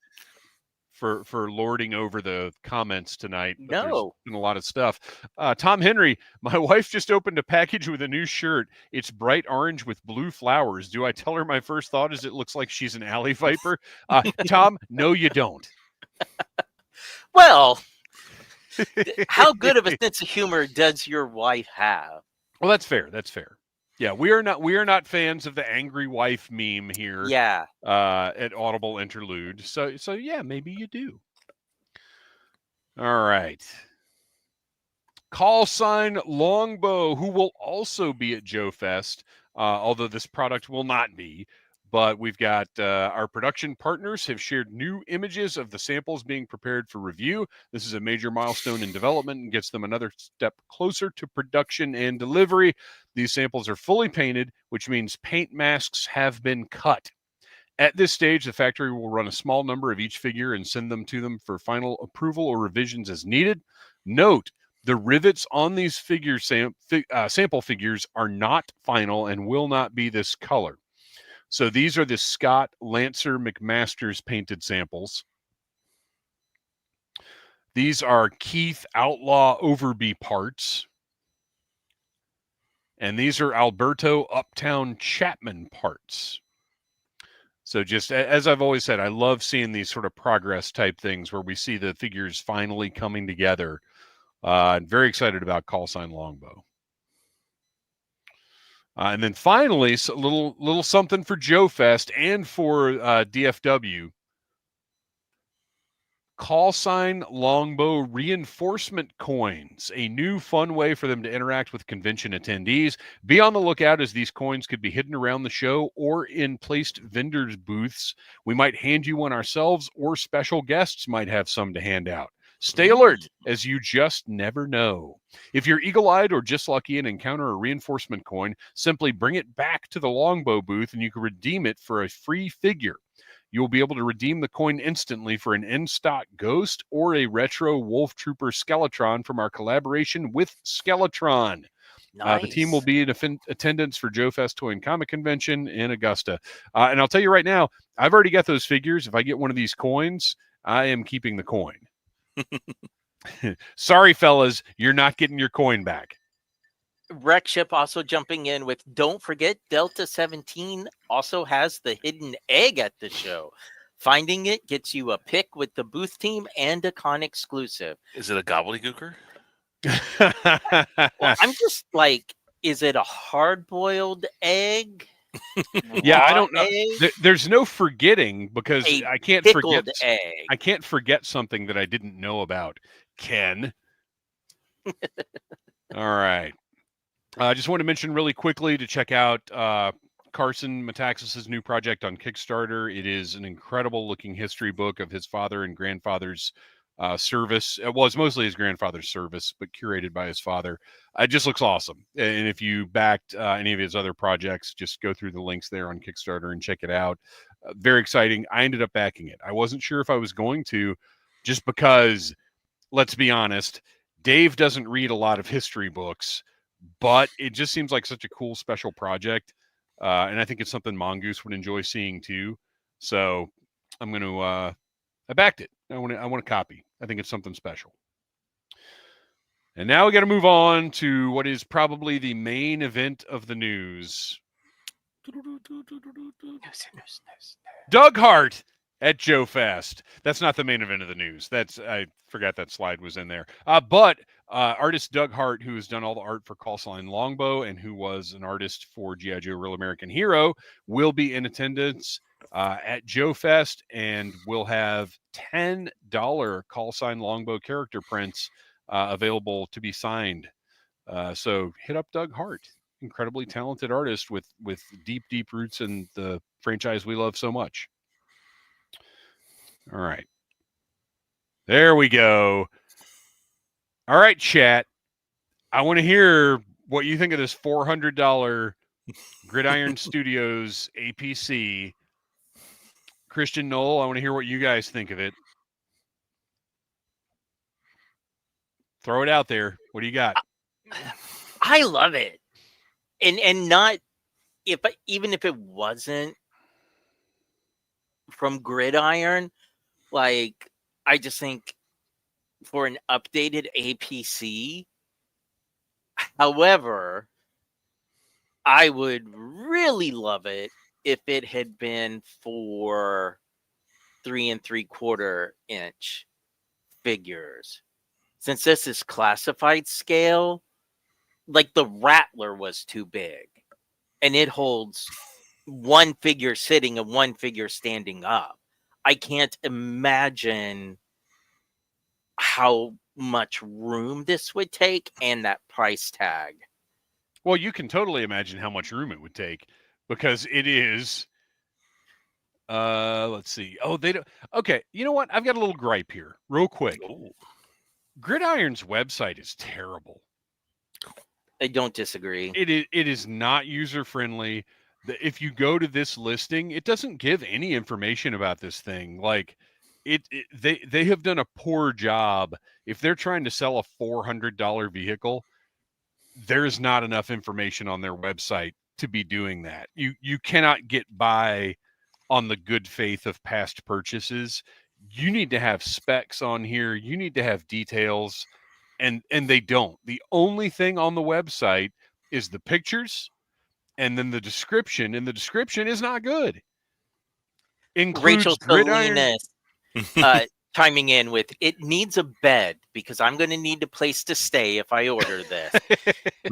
lording over the comments tonight. But there's been a lot of stuff. Tom Henry, my wife just opened a package with a new shirt. It's bright orange with blue flowers. Do I tell her my first thought is it looks like she's an alley viper? Tom, no, you don't. Well, how good of a sense of humor does your wife have? Well, that's fair. That's fair. Yeah, we are not fans of the angry wife meme here. Yeah. At Audible Interlude. So yeah, maybe you do. All right. Call Sign Longbow, who will also be at Joe Fest, although this product will not be. But we've got our production partners have shared new images of the samples being prepared for review. This is a major milestone in development and gets them another step closer to production and delivery. These samples are fully painted, which means paint masks have been cut. At this stage, the factory will run a small number of each figure and send them to them for final approval or revisions as needed. Note, the rivets on these figure sample figures are not final and will not be this color. So these are the Scott Lancer McMasters painted samples. These are Keith Outlaw Overby parts. And these are Alberto Uptown Chapman parts. So just as I've always said, I love seeing these sort of progress type things where we see the figures finally coming together. Very excited about Call Sign Longbow. And then finally, a little something for Joe Fest and for DFW. Call Sign Longbow reinforcement coins, a new fun way for them to interact with convention attendees. Be on the lookout, as these coins could be hidden around the show or in placed vendors' booths. We might hand you one ourselves, or special guests might have some to hand out. Stay alert, as you just never know. If you're eagle-eyed or just lucky and encounter a reinforcement coin, simply bring it back to the Longbow booth and you can redeem it for a free figure. You will be able to redeem the coin instantly for an in-stock Ghost or a retro Wolf Trooper Skeletron from our collaboration with Skeletron. Nice. The team will be in attendance for Joe Fest Toy and Comic Convention in Augusta. And I'll tell you right now, I've already got those figures. If I get one of these coins, I am keeping the coin. Sorry, fellas, you're not getting your coin back. Wreckship also jumping in with, don't forget, Delta 17 also has the hidden egg at the show. Finding it gets you a pick with the booth team and a con exclusive. Is it a gobbledygooker? Well, I'm just like, is it a hard-boiled egg? Yeah, I don't know. There's no forgetting, because I can't forget. Egg. I can't forget something that I didn't know about, Ken. All right. I just want to mention really quickly to check out Carson Metaxas's new project on Kickstarter. It is an incredible looking history book of his father and grandfather's service. Well, it's mostly his grandfather's service, but curated by his father. It just looks awesome. And if you backed any of his other projects, just go through the links there on Kickstarter and check it out. Very exciting. I ended up backing it. I wasn't sure if I was going to, just because, let's be honest, Dave doesn't read a lot of history books, but it just seems like such a cool special project. And I think it's something Mongoose would enjoy seeing too. So I'm going to, I backed it. I want a copy. I think it's something special. And now we got to move on to what is probably the main event of the news. Doug Hart at Joe Fest. That's not the main event of the news. I forgot that slide was in there. But artist Doug Hart, who has done all the art for Call Sign Longbow and who was an artist for G.I. Joe Real American Hero, will be in attendance at Joe Fest, and will have $10 Call Sign Longbow character prints available to be signed. So hit up Doug Hart, incredibly talented artist with deep roots in the franchise we love so much. All right. There we go. All right, chat. I want to hear what you think of this $400 Gridiron Studios APC. Kristian, Noel, I want to hear what you guys think of it. Throw it out there. What do you got? I love it. And not even if it wasn't from Gridiron, like, I just think for an updated APC, however, I would really love it if it had been for 3 3/4 inch figures. Since this is classified scale, like the Rattler was too big, and it holds one figure sitting and one figure standing up. I can't imagine how much room this would take and that price tag. Well, you can totally imagine how much room it would take, because it is. Let's see. Oh, they don't. Okay, you know what? I've got a little gripe here, real quick. Ooh. Gridiron's website is terrible. I don't disagree. It is not user friendly. If you go to this listing, it doesn't give any information about this thing. Like, they have done a poor job. If they're trying to sell a $400 vehicle, there's not enough information on their website to be doing that. You cannot get by on the good faith of past purchases. You need to have specs on here. You need to have details, and they don't. The only thing on the website is the pictures and then the description, and the description is not good. Includes Rachel Gridiron. Salinas chiming in with, it needs a bed because I'm going to need a place to stay if I order this.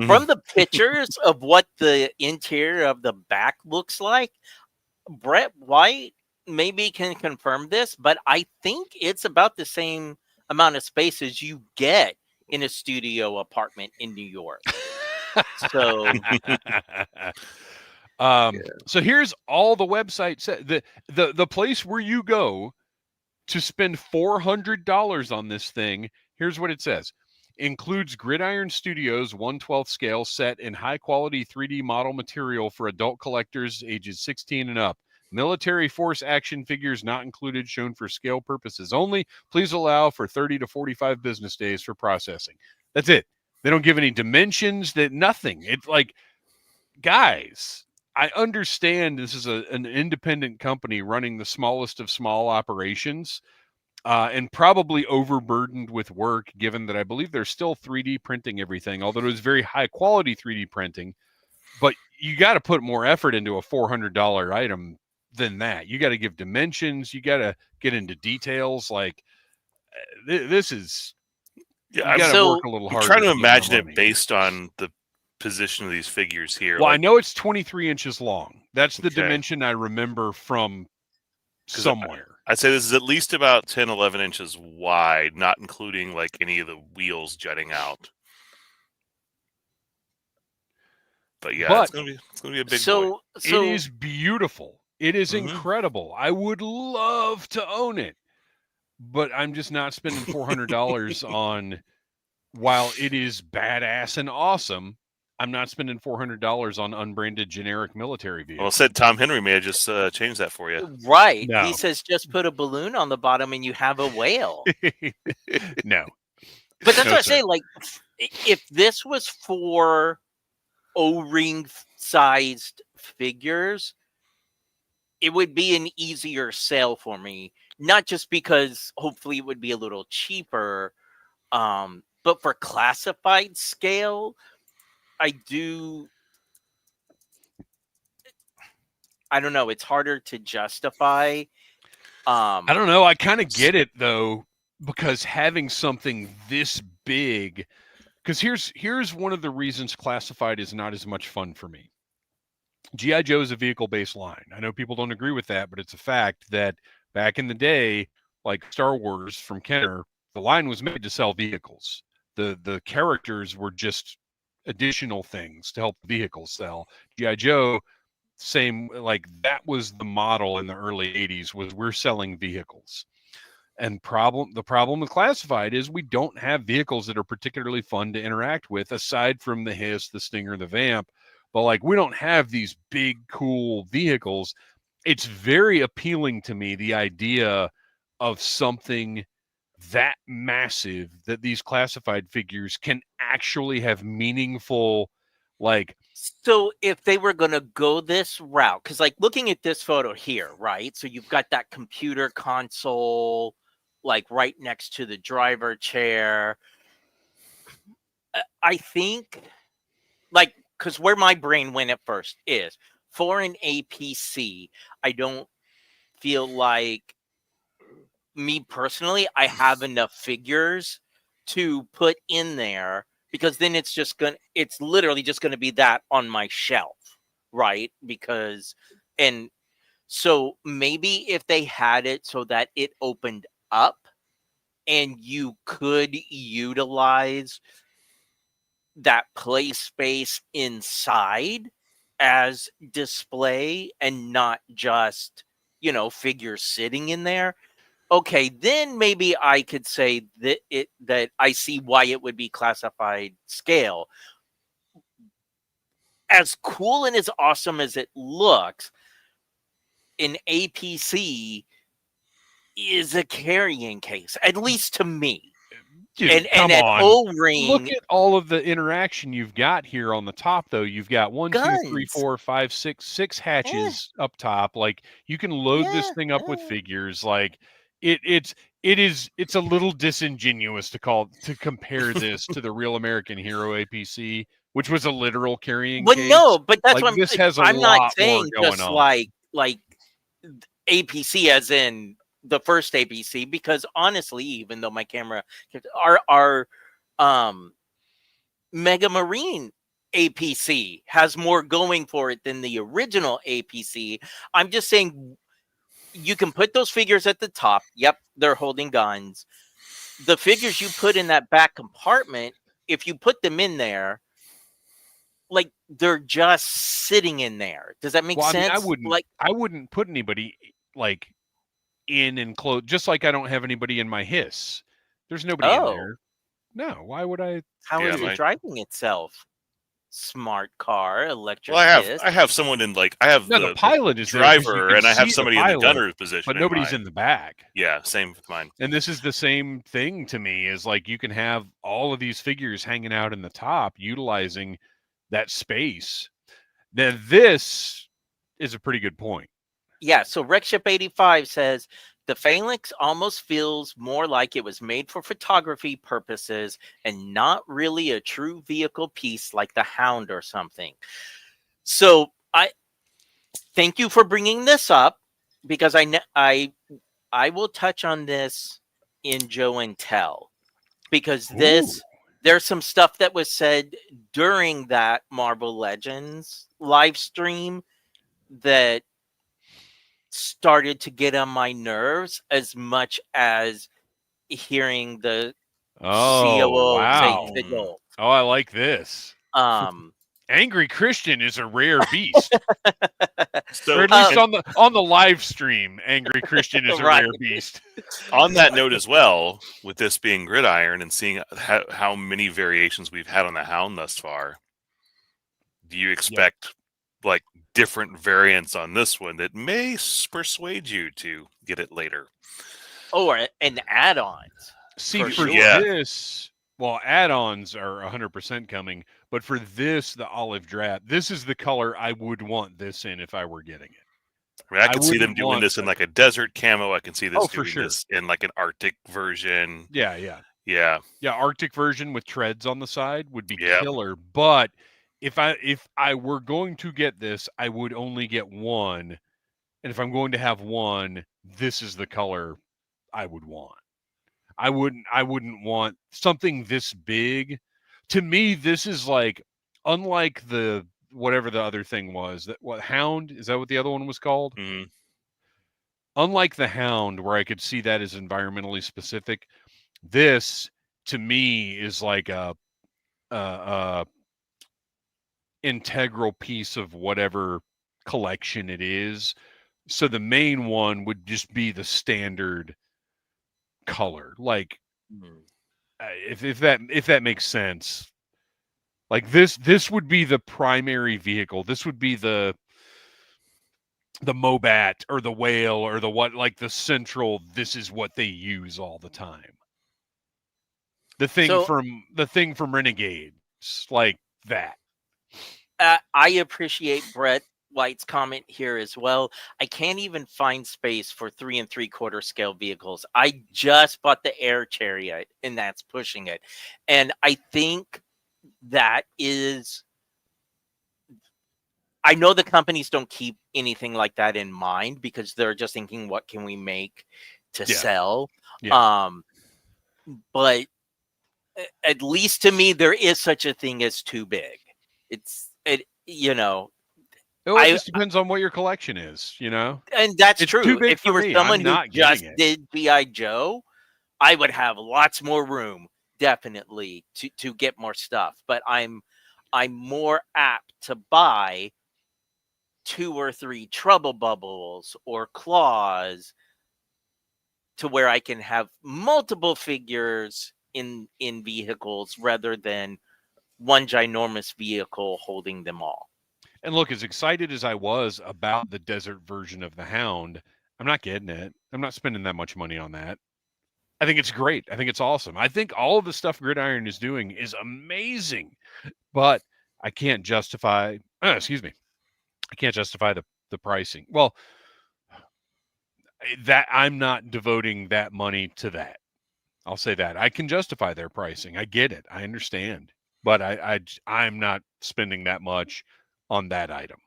From the pictures of what the interior of the back looks like, Brett White maybe can confirm this, but I think it's about the same amount of space as you get in a studio apartment in New York. So so here's all the websites. The place where you go to spend $400 on this thing, here's what it says. Includes Gridiron Studios 1/12 scale set in high quality 3D model material for adult collectors ages 16 and up. Military force action figures not included, shown for scale purposes only. Please allow for 30 to 45 business days for processing. That's it. They don't give any dimensions, that nothing. It's like, guys, I understand this is an independent company running the smallest of small operations, and probably overburdened with work, given that I believe they're still 3D printing everything, although it was very high quality 3D printing. But you got to put more effort into a $400 item than that. You got to give dimensions. You got to get into details. Like, this is, you got to work a little harder. I'm trying to imagine it based on the position of these figures here. Well, I know it's 23 inches long. That's the dimension I remember from somewhere. I'd say this is at least about 10, 11 inches wide, not including like any of the wheels jutting out. But yeah, it's gonna be a big boy. It is beautiful. It is incredible. I would love to own it, but I'm just not spending $400 on. While it is badass and awesome, I'm not spending $400 on unbranded generic military vehicles. Well, said Tom Henry may have just changed that for you. Right. No. He says just put a balloon on the bottom and you have a whale. No. But that's what I say. Like, if this was for O-ring sized figures, it would be an easier sale for me. Not just because hopefully it would be a little cheaper, but for classified scale, I don't know. It's harder to justify. I don't know. I kind of get it though, because having something this big, because here's one of the reasons classified is not as much fun for me. G.I. Joe is a vehicle-based line. I know people don't agree with that, but it's a fact that back in the day, like Star Wars from Kenner, the line was made to sell vehicles. The characters were just additional things to help the vehicles sell. G.I. Joe, same, like that was the model in the early 80s, was we're selling vehicles. And the problem with classified is we don't have vehicles that are particularly fun to interact with, aside from the Hiss, the Stinger, the Vamp. But like, we don't have these big, cool vehicles. It's very appealing to me, the idea of something that massive, that these classified figures can actually have meaningful, like. So if they were going to go this route, because like looking at this photo here, right? So you've got that computer console, like right next to the driver chair. I think, like, because where my brain went at first is for an APC, I don't feel like, me personally, I have enough figures to put in there, because then it's literally just gonna be that on my shelf, right? Because, and so maybe if they had it so that it opened up and you could utilize that play space inside as display and not just, figures sitting in there. Okay, then maybe I could say that I see why it would be classified scale. As cool and as awesome as it looks, an APC is a carrying case, at least to me. Dude, and at O-ring, look at all of the interaction you've got here on the top, though. You've got 1, 2, 3, 4, 5, 6 hatches up top. Like, you can load this thing up with figures. Like, it's a little disingenuous to compare this to the Real American Hero APC, which was a literal carrying case. No, but that's like, what I'm not saying. Just like APC as in the first APC, because honestly, even though my camera, our Mega Marine APC has more going for it than the original APC. I'm just saying, you can put those figures at the top. Yep, they're holding guns. The figures you put in that back compartment, if you put them in there, like, they're just sitting in there. Does that make Well, I mean, sense? I wouldn't put anybody like in and close, just like I don't have anybody in my hiss. There's nobody in there. No, why would I? How Yeah, is it driving itself? Smart car, electric. Well, I have someone in, like, I have the pilot is there 'cause you driver, can and I have see the somebody in the pilot, gunner position, but nobody's in the back. Yeah, same with mine. And this is the same thing to me, is like you can have all of these figures hanging out in the top, utilizing that space. Now, this is a pretty good point. Yeah, so Rexship85 says the Phalanx almost feels more like it was made for photography purposes and not really a true vehicle piece like the Hound or something. So I thank you for bringing this up, because I will touch on this in Joe and Tell, because there's some stuff that was said during that Marvel Legends live stream that started to get on my nerves as much as hearing the COO say fiddle. Oh, I like this. Angry Kristian is a rare beast. So, or at least on the live stream, Angry Kristian is a rare beast. On that note as well, with this being Gridiron and seeing how many variations we've had on the Hound thus far, do you expect like different variants on this one that may persuade you to get it later? Or and add-ons. See, for this, well, add-ons are 100% coming, but for this, the olive drab, this is the color I would want this in if I were getting it. I mean, I can see them doing this in like a desert camo. I can see this doing this in like an Arctic version. Yeah. Arctic version with treads on the side would be killer. But if I were going to get this, I would only get one. And if I'm going to have one, this is the color I would want. I wouldn't want something this big. To me, this is like, unlike the whatever the other thing was, Hound, is that what the other one was called? Mm-hmm. Unlike the Hound, where I could see that as environmentally specific, this to me is like a integral piece of whatever collection it is. So the main one would just be the standard color, like if that makes sense. Like this would be the primary vehicle. This would be the Mobat or the Whale or the like the central. This is what they use all the time. The thing from Renegades, like that. I appreciate Brett White's comment here as well. I can't even find space for 3 3/4 scale vehicles. I just bought the Air Chariot, and that's pushing it. And I think that is, I know the companies don't keep anything like that in mind because they're just thinking, what can we make to sell? But at least to me, there is such a thing as too big. It just depends on what your collection is, and that's true. If you were someone who just did G.I. Joe, I would have lots more room, definitely, to get more stuff. But I'm more apt to buy 2 or 3 Trouble Bubbles or Claws, to where I can have multiple figures in vehicles rather than one ginormous vehicle holding them all. And look, as excited as I was about the desert version of the Hound, I'm not getting it. I'm not spending that much money on that. I think it's great. I think it's awesome. I think all of the stuff Gridiron is doing is amazing, but I can't justify, I can't justify the pricing. Well, that I'm not devoting that money to that. I'll say that. I can justify their pricing. I get it. I understand. But I'm not spending that much on that item.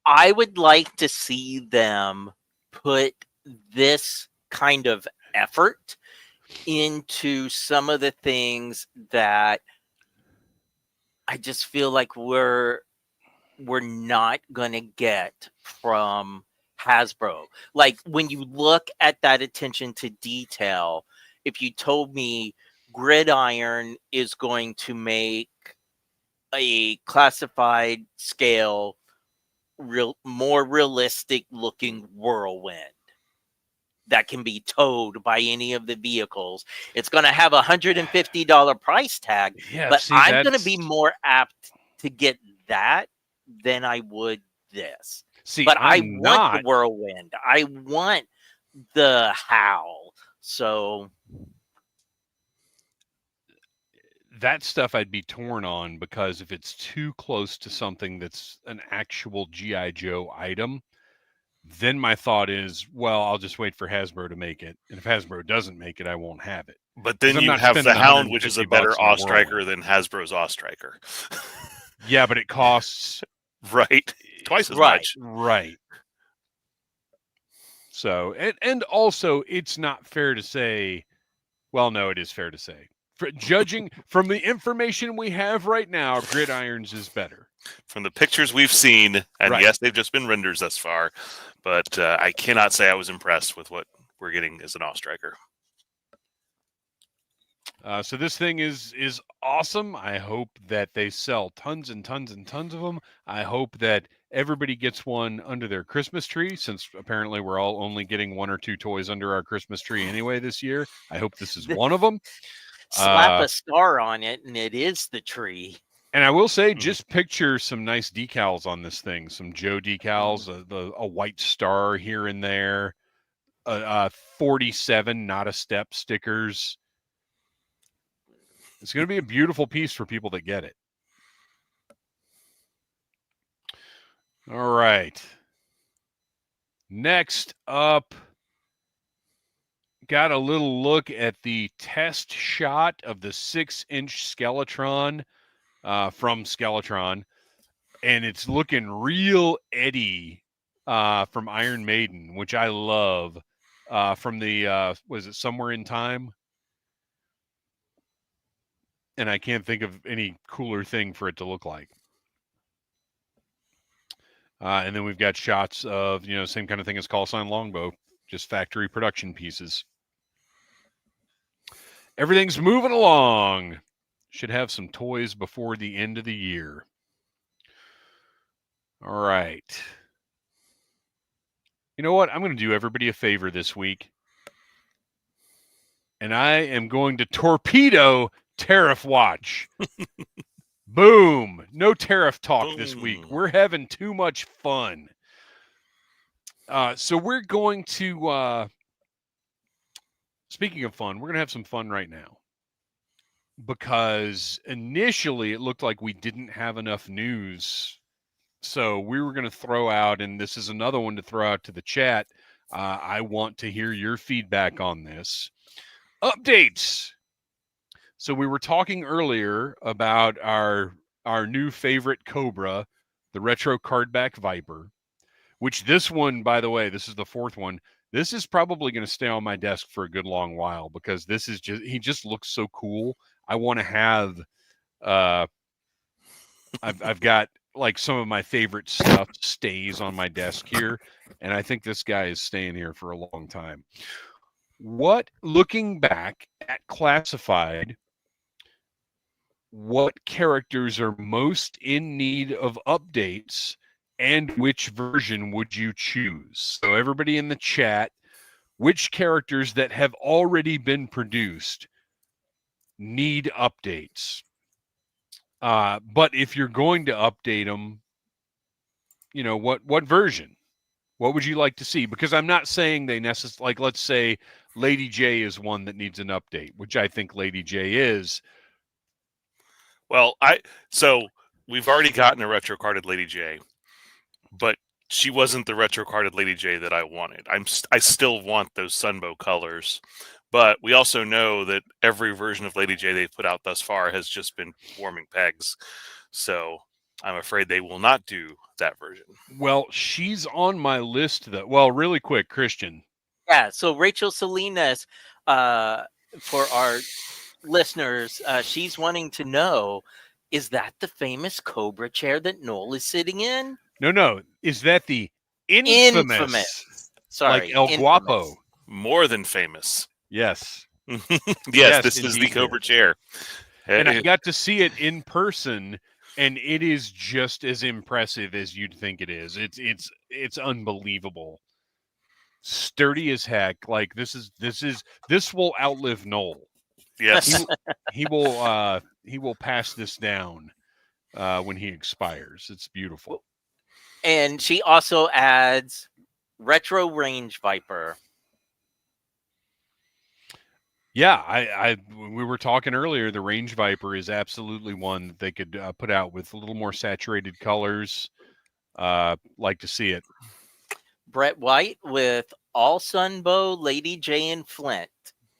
I would like to see them put this kind of effort into some of the things that I just feel like we're not going to get from Hasbro. Like when you look at that attention to detail, if you told me Gridiron is going to make a classified scale more realistic looking whirlwind that can be towed by any of the vehicles, it's going to have $150 price tag. Yeah, But see, I'm going to that's be more apt to get that than I would this. see. But I I'm want not. the whirlwind. I want the howl. So That stuff I'd be torn on, because if it's too close to something that's an actual GI Joe item, then my thought is, well, I'll just wait for Hasbro to make it, and if Hasbro doesn't make it, I won't have it. But 'Cause then I'm you not have the spending Hound, which is a $150 better on a Ostriker whirlwind. than Hasbro's Ostriker. Yeah, but it costs Right. Twice as Right. much. right. So, and also, it's not fair to say. Well, no, it is fair to say. Judging from the information we have right now, Gridirons is better. From the pictures we've seen, and Right. yes, they've just been renders thus far, but I cannot say I was impressed with what we're getting as an Ostriker. So this thing is awesome. I hope that they sell tons and tons and tons of them. I hope that everybody gets one under their Christmas tree, since apparently we're all only getting 1 or 2 toys under our Christmas tree anyway this year. I hope this is one of them. slap a star on it and it is the tree. And I will say, just picture some nice decals on this thing. Some Joe decals, a white star here and there, 47 not a step stickers. It's going to be a beautiful piece for people that get it. All right. Next up, got a little look at the test shot of the 6-inch Skeletron from Skeletron. And it's looking real Eddie from Iron Maiden, which I love. From the, was it Somewhere in Time? And I can't think of any cooler thing for it to look like. And then we've got shots of, same kind of thing as Sign Longbow, just factory production pieces. Everything's moving along. Should have some toys before the end of the year. All right. You know what? I'm going to do everybody a favor this week. And I am going to torpedo Tariff Watch. Boom. No tariff talk this week. We're having too much fun. So we're going to, speaking of fun, we're going to have some fun right now. Because initially it looked like we didn't have enough news. So we were going to throw out, and this is another one to throw out to the chat. I want to hear your feedback on this. Updates. So we were talking earlier about our new favorite Cobra, the Retro Cardback Viper, which this one, by the way, this is the 4th one. This is probably going to stay on my desk for a good long while, because this is he just looks so cool. I want to have, I've got like some of my favorite stuff stays on my desk here. And I think this guy is staying here for a long time. Looking back at Classified, what characters are most in need of updates, and which version would you choose? So everybody in the chat, which characters that have already been produced need updates? But if you're going to update them, what version? What would you like to see? Because I'm not saying they necessarily, like, let's say Lady J is one that needs an update, which I think Lady J is. Well, so we've already gotten a retro carded Lady J, but she wasn't the retro carded Lady J that I wanted. I still want those Sunbow colors, but we also know that every version of Lady J they've put out thus far has just been warming pegs. So I'm afraid they will not do that version. Well, she's on my list. Well, really quick, Kristian, Yeah, so Rachel Salinas, for our listeners, she's wanting to know, is that the famous Cobra chair that Noel is sitting in? No. Is that the infamous, Infamous. like Sorry, El Guapo? infamous. More than famous. Yes. Yes, Yes, this is the indeed. Cobra chair. And I got to see it in person, and it is just as impressive as you'd think it is. It's unbelievable. Sturdy as heck. Like this will outlive Noel. Yes. He will pass this down when he expires. It's beautiful. And she also adds retro range viper. Yeah, we were talking earlier. The Range Viper is absolutely one that they could put out with a little more saturated colors. Like to see it. Brett White with all Sunbow, Lady J, and Flint.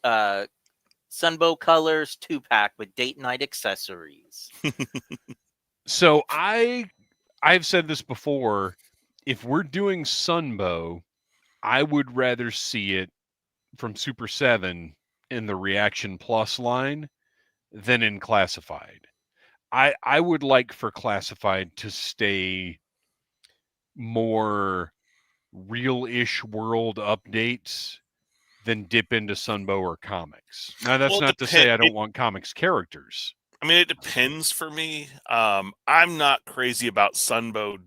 Sunbow colors 2-pack with date night accessories. So I've said this before. If we're doing Sunbow, I would rather see it from Super 7 in the Reaction Plus line than in Classified. I would like for Classified to stay more real-ish world updates than dip into Sunbow or comics. Now, that's not to say I don't want comics characters. I mean, it depends for me. I'm not crazy about Sunbow.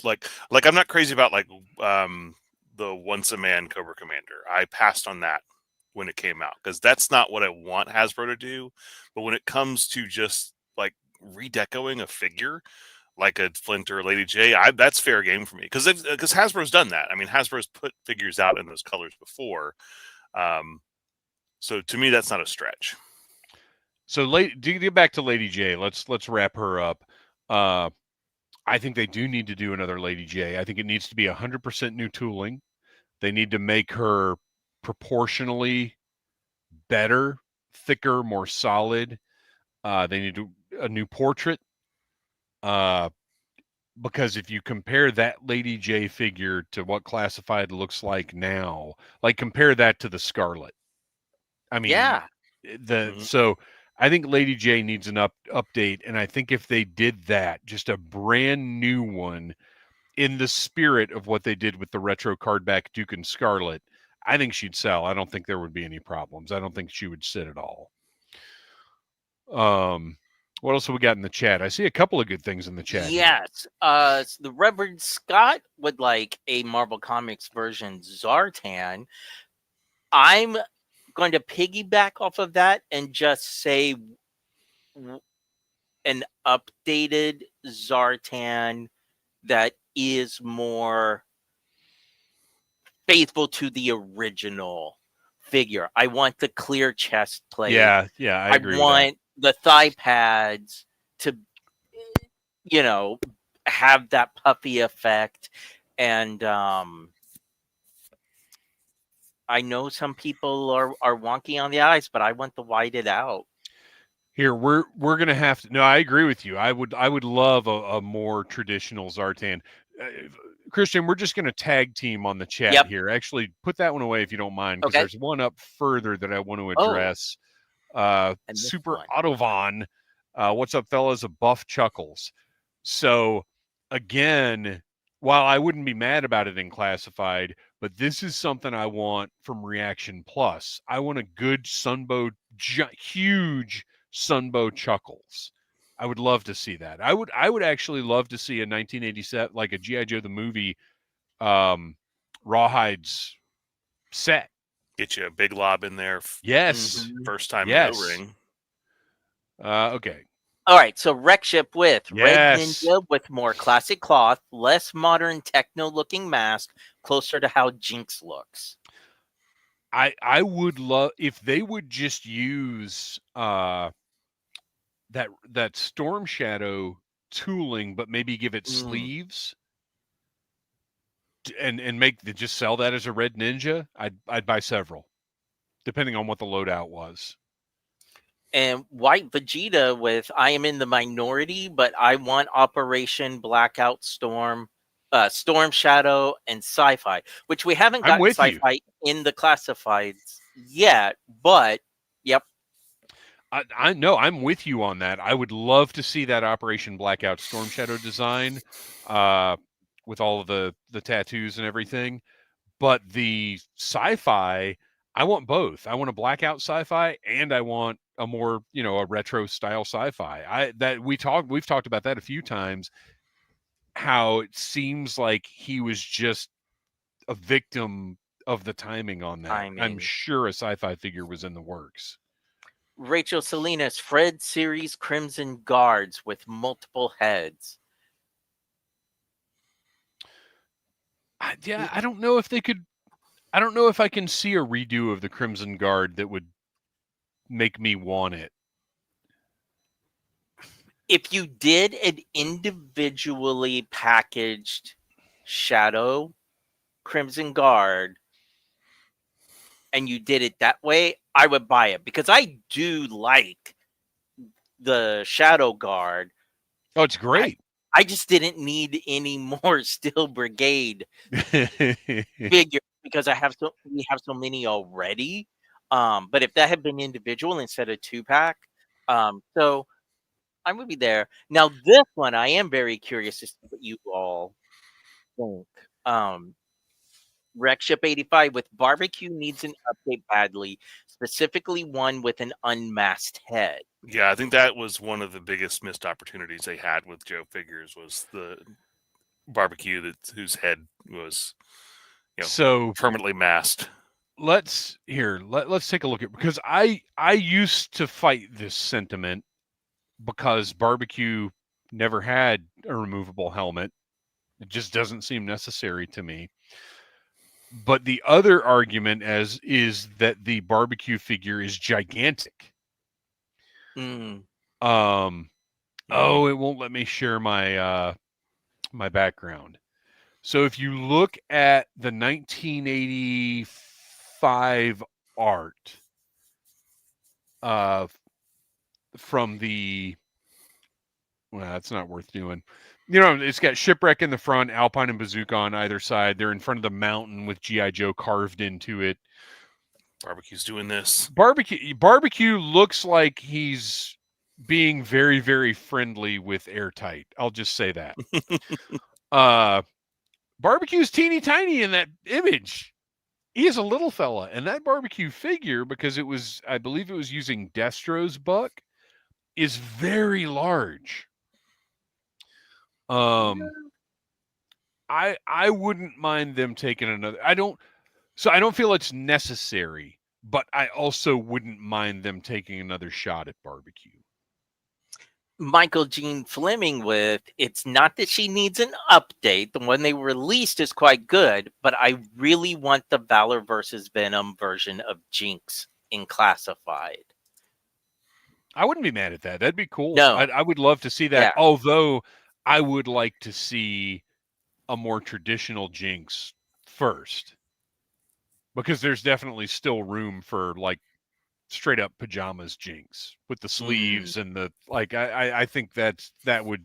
Like I'm not crazy about the Once a Man Cobra Commander. I passed on that when it came out because that's not what I want Hasbro to do. But when it comes to just like redecoing a figure, like a Flint or a Lady J, that's fair game for me because Hasbro's done that. I mean, Hasbro's put figures out in those colors before. So to me, that's not a stretch. So, to get back to Lady J, let's wrap her up. I think they do need to do another Lady J. I think it needs to be 100% new tooling. They need to make her proportionally better, thicker, more solid. They need a new portrait. Because if you compare that Lady J figure to what Classified looks like now, like compare that to the Scarlet. I mean, Yeah. So I think Lady J needs an update, and I think if they did that, just a brand new one in the spirit of what they did with the retro cardback Duke and Scarlet, I think she'd sell. I don't think there would be any problems. I don't think she would sit at all. What else have we got in the chat? I see a couple of good things in the chat. Yes. The Reverend Scott would like a Marvel Comics version Zartan. I'm going to piggyback off of that and just say an updated Zartan that is more faithful to the original figure. I want the clear chest plate. Yeah, I agree. I want the thigh pads to, have that puffy effect. And I know some people are wonky on the eyes, but I want the whited out. Here we're gonna have to. No, I agree with you. I would love a more traditional Zartan. Kristian, we're just gonna tag team on the chat here. Actually, put that one away if you don't mind, because there's one up further that I want to address. Super Autovan. What's up, fellas? A Buff Chuckles. So again, while I wouldn't be mad about it in Classified, but this is something I want from Reaction Plus. I want a good Sunbow, huge Sunbow Chuckles. I would love to see that. I would actually love to see a 1987, like a G.I. Joe the movie, Rawhides set. Get you a big lob in there. Yes. First time in the ring. Okay. All right, so Wreck Ship with Red Ninja with more classic cloth, less modern techno-looking mask, closer to how Jinx looks. I would love if they would just use that Storm Shadow tooling, but maybe give it sleeves and just sell that as a Red Ninja. I'd buy several, depending on what the loadout was. And White Vegeta with I am in the minority, but I want Operation Blackout Storm Storm Shadow, and Sci-Fi, which we haven't I'm gotten with you. Sci-Fi in the classifieds yet. But yep, I know I'm with you on that. I would love to see that Operation Blackout Storm Shadow design, with all of the tattoos and everything. But the sci-fi, I want both. I want a blackout sci-fi, and I want a more, a retro style sci-fi. We've talked about that a few times. How it seems like he was just a victim of the timing on that. I'm sure a sci-fi figure was in the works. Rachel Salinas, Fred series Crimson Guards with multiple heads. I don't know if they could. I don't know if I can see a redo of the Crimson Guard that would make me want it. If you did an individually packaged Shadow Crimson Guard and you did it that way, I would buy it because I do like the Shadow Guard. Oh, it's great. I just didn't need any more Steel Brigade figures because we have so many already. But if that had been individual instead of 2-pack, so I would be there. Now this one, I am very curious to see what you all think. Wreckship 85 with Barbecue needs an update badly, specifically one with an unmasked head. Yeah, I think that was one of the biggest missed opportunities they had with Joe figures was the Barbecue whose head was, so permanently masked. Let's take a look at, because I used to fight this sentiment because Barbecue never had a removable helmet. It just doesn't seem necessary to me. But the other argument is that the Barbecue figure is gigantic. Mm. Oh, it won't let me share my my background. So if you look at the 1985 art from that's not worth doing. It's got Shipwreck in the front, Alpine and Bazooka on either side. They're in front of the mountain with G.I. Joe carved into it. Barbecue's doing this. Barbecue looks like he's being very, very friendly with Airtight. I'll just say that. Barbecue's teeny tiny in that image. He is a little fella, and that Barbecue figure, because I believe it was using Destro's buck, is very large. I wouldn't mind them taking another. I don't feel it's necessary, but I also wouldn't mind them taking another shot at Barbecue. Michael Jean Fleming with, it's not that she needs an update. The one they released is quite good, but I really want the Valor versus Venom version of Jinx in Classified. I wouldn't be mad at that. That'd be cool. No. I would love to see that. Yeah. Although I would like to see a more traditional Jinx first, because there's definitely still room for like straight up pajamas Jinx with the sleeves and the like. I think that would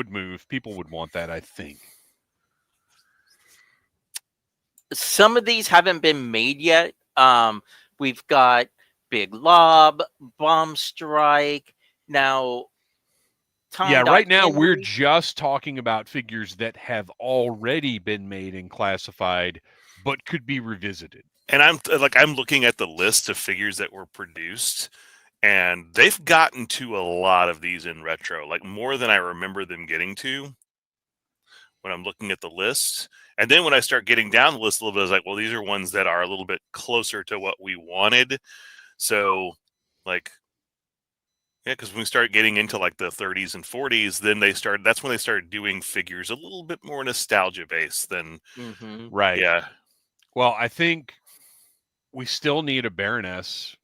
move. People would want that, I think. Some of these haven't been made yet. We've got Big Lob, Bomb Strike. Now, right now we're just talking about figures that have already been made and classified, but could be revisited. And I'm looking at the list of figures that were produced, and they've gotten to a lot of these in retro, like more than I remember them getting to when I'm looking at the list. And then when I start getting down the list a little bit, I was like, well, these are ones that are a little bit closer to what we wanted. So, because when we start getting into like the 30s and 40s, then that's when they started doing figures a little bit more nostalgia based than right. Yeah. Well, I think we still need a Baroness,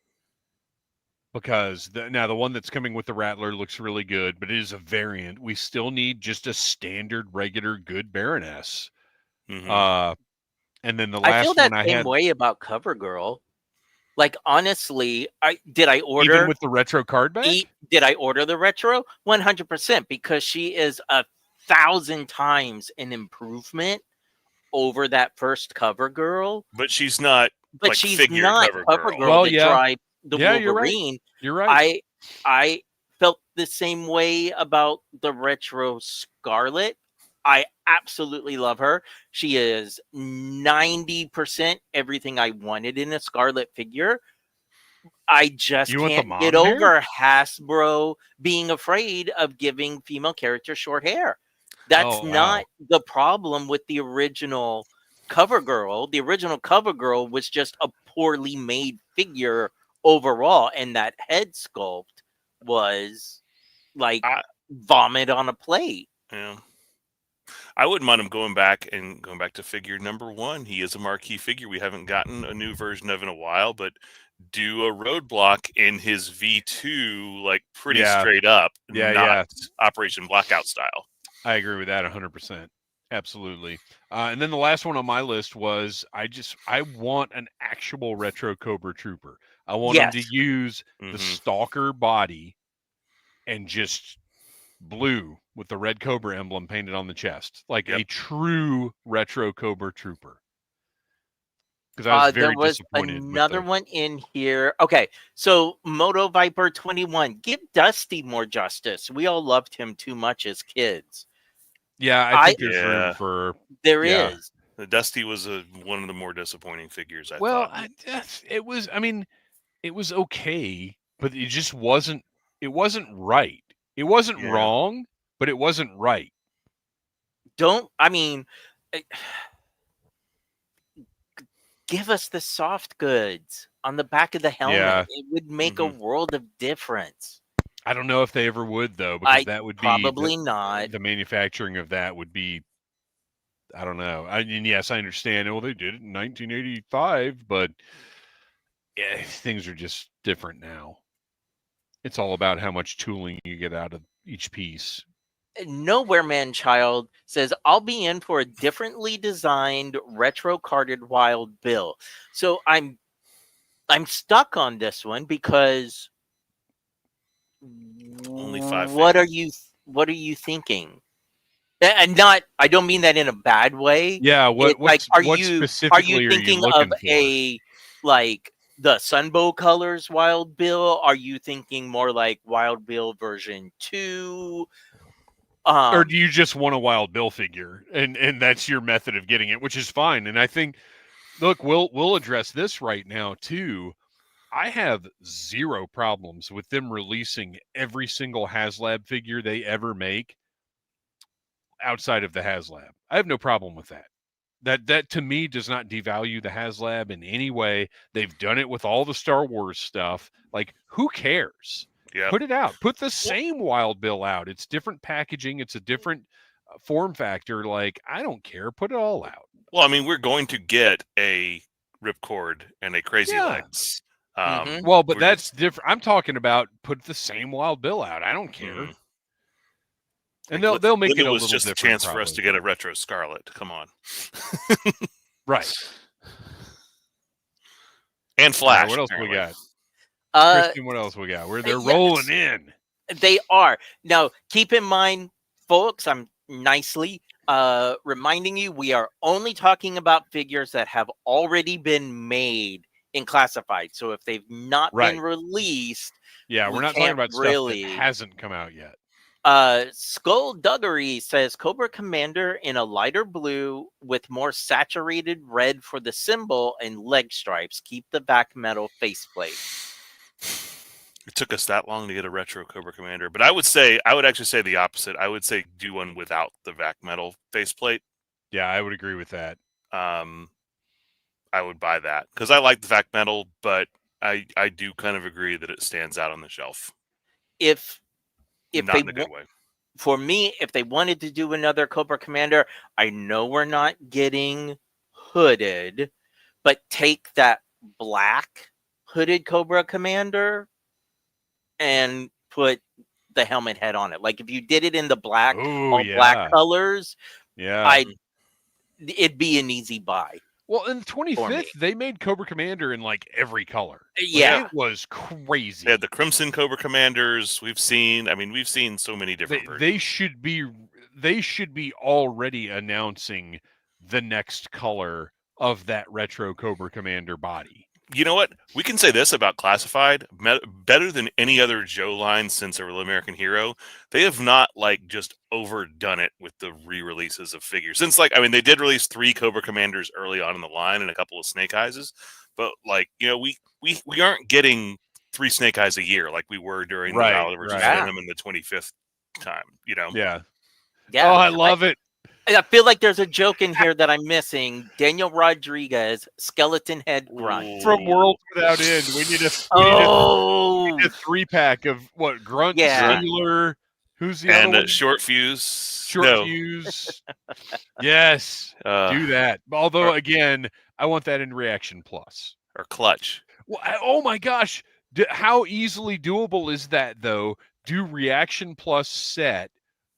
because the one that's coming with the Rattler looks really good, but it is a variant. We still need just a standard, regular, good Baroness. And then the last I feel that one same way about CoverGirl. Like, honestly, did I order even with the retro card back? Did I order the retro? 100%, because she is a 1,000 times an improvement over that first cover girl. But she's not But like she's figure not cover cover girl. girl Well, that yeah. drives the Yeah, you're right. Wolverine. You're right. I felt the same way about the retro Scarlet. I absolutely love her. She is 90% everything I wanted in a Scarlet figure. I just You want the can't get mom hair? over Hasbro being afraid of giving female characters short hair. That's Oh, wow. not the problem with the original cover girl. The original cover girl was just a poorly made figure overall, and that head sculpt was like vomit on a plate. Yeah. I wouldn't mind him going back to figure number 1. He is a marquee figure. We haven't gotten a new version of in a while, but do a roadblock in his V2, like pretty straight up, not Operation Blackout style. I agree with that 100%. Absolutely. And then the last one on my list was I want an actual retro Cobra Trooper. I want him to use the Stalker body and just blue with the red Cobra emblem painted on the chest, like a true retro Cobra Trooper. Because I was very disappointed. Another one in here. Okay, so Moto Viper 21. Give Dusty more justice. We all loved him too much as kids. Yeah, I think there's room for. There is. The Dusty was one of the more disappointing figures. I thought. Well, it was. I mean, it was okay, but it just wasn't. It wasn't right. It wasn't wrong, but it wasn't right. Give us the soft goods on the back of the helmet. Yeah. It would make a world of difference. I don't know if they ever would, though, because that would probably not. The manufacturing of that would be, I don't know. And yes, I understand. Well, they did it in 1985, but things are just different now. It's all about how much tooling you get out of each piece. Nowhere Man Child says, I'll be in for a differently designed retro carded Wild Bill. So I'm stuck on this one because only 5 what are you thinking? And I don't mean that in a bad way. Yeah, are you thinking of a like the Sunbow Colors Wild Bill? Are you thinking more like Wild Bill version 2? Or do you just want a Wild Bill figure, and that's your method of getting it, which is fine. And I think, look, we'll address this right now too. I have zero problems with them releasing every single HasLab figure they ever make outside of the HasLab. I have no problem with that. That to me does not devalue the HasLab in any way. They've done it with all the Star Wars stuff. Like, who cares? Yeah. Put it out. Put the same Wild Bill out. It's different packaging. It's a different form factor. Like, I don't care. Put it all out. Well, I mean, we're going to get a Ripcord and a Crazy Legs. Well, but that's different. I'm talking about put the same Wild Bill out. I don't care. And they'll make it a little different. It was just a chance for us to get a retro Scarlet. Come on. Right. And Flash. What else we got? Kristian, what else we got? They're rolling in. They are. Now, keep in mind, folks, I'm nicely reminding you, we are only talking about figures that have already been made in classified. So if they've not been released, we're not talking about stuff that hasn't come out yet. Skullduggery says Cobra Commander in a lighter blue with more saturated red for the symbol and leg stripes. Keep the back metal faceplate. It took us that long to get a retro Cobra Commander, but I would actually say the opposite. I would say do one without the vac metal faceplate. Yeah, I would agree with that. I would buy that because I like the vac metal, but I do kind of agree that it stands out on the shelf. If not in a good way. For me, if they wanted to do another Cobra Commander, I know we're not getting hooded, but take that black hooded Cobra Commander and put the helmet head on it. Like if you did it in the black, black colors, it'd be an easy buy. Well, in the 25th, they made Cobra Commander in like every color. Yeah. It was crazy. They had the Crimson Cobra Commanders. We've seen so many different versions. They should be, they should be already announcing the next color of that retro Cobra Commander body. You know what? We can say this about Classified. Better than any other Joe line since a Real American Hero, they have not just overdone it with the re-releases of figures. Since they did release 3 Cobra Commanders early on in the line and a couple of Snake Eyes, but we aren't getting 3 Snake Eyes a year like we were during the Oliver versus Venom in the 25th time. Yeah. Yeah. Oh, I love it. I feel like there's a joke in here that I'm missing. Daniel Rodriguez, skeleton head grunt. From Worlds Without End. We need a 3-pack of what? Grunt, Stealer. Who's the other one? Short Fuse. Fuse. Yes. Do that. Although, again, I want that in Reaction Plus. Or Clutch. Well, oh my gosh. How easily doable is that, though? Do Reaction Plus set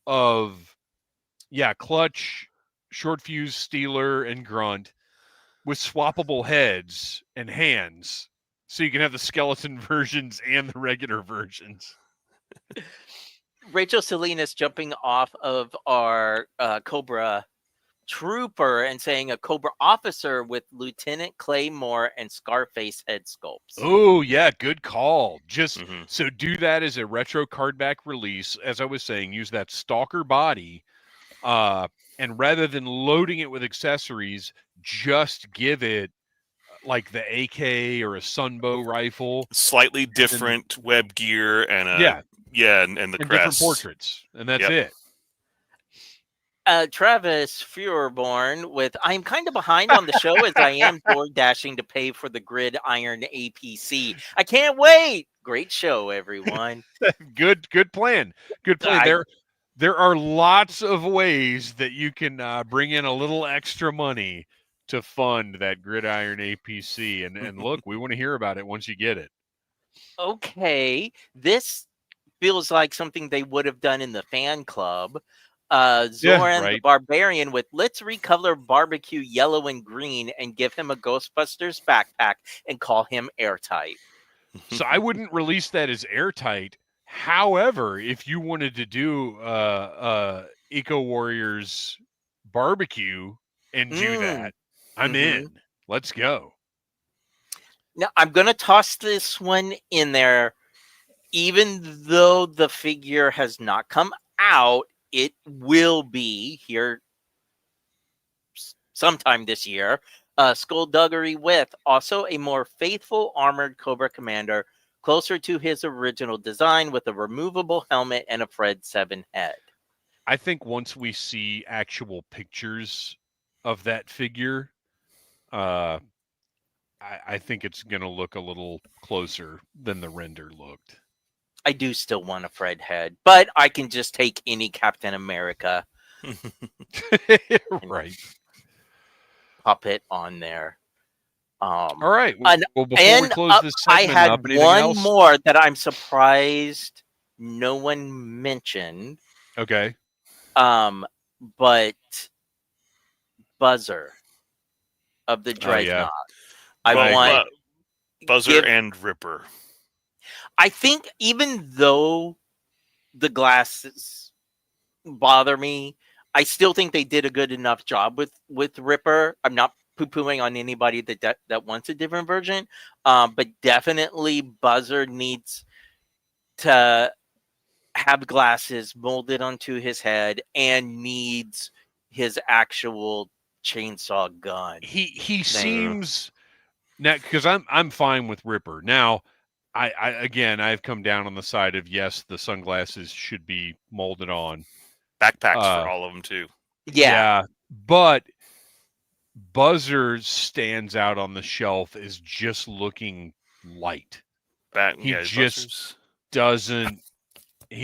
of Clutch, Short Fuse, Stealer, and Grunt with swappable heads and hands, so you can have the skeleton versions and the regular versions. Rachel Salinas jumping off of our Cobra Trooper and saying a Cobra officer with Lieutenant Claymore and Scarface head sculpts. Oh, yeah, good call. Just so do that as a retro card back release. As I was saying, use that Stalker body. And rather than loading it with accessories, just give it like the AK or a Sunbow rifle. Slightly different web gear and and the crest. Different portraits. And that's it. Travis Feuerborn with, I'm kind of behind on the show as I am door dashing to pay for the Gridiron APC. I can't wait. Great show, everyone. Good plan. Good plan. There are lots of ways that you can bring in a little extra money to fund that Gridiron APC. And look, we want to hear about it once you get it. Okay. This feels like something they would have done in the fan club. Zoran the Barbarian with, let's recolor Barbecue yellow and green and give him a Ghostbusters backpack and call him Airtight. So I wouldn't release that as Airtight. However, if you wanted to do Eco Warriors Barbecue and do that, I'm in. Let's go. Now, I'm going to toss this one in there. Even though the figure has not come out, it will be here sometime this year. Skullduggery with also a more faithful armored Cobra Commander, closer to his original design with a removable helmet and a Fred 7 head. I think once we see actual pictures of that figure, I think it's going to look a little closer than the render looked. I do still want a Fred head, but I can just take any Captain America. Right. Pop it on there. All right. Well, before we close this segment, I had one more that I'm surprised no one mentioned. Okay. But Buzzer of the Dreadnought. I want Buzzer and Ripper. I think even though the glasses bother me, I still think they did a good enough job with Ripper. I'm not poo-pooing on anybody that wants a different version, but definitely Buzzer needs to have glasses molded onto his head and needs his actual chainsaw gun. He seems now, because I'm fine with Ripper now. I've come down on the side of yes, the sunglasses should be molded on. Backpacks for all of them too. Yeah, but Buzzer stands out on the shelf as just looking light. He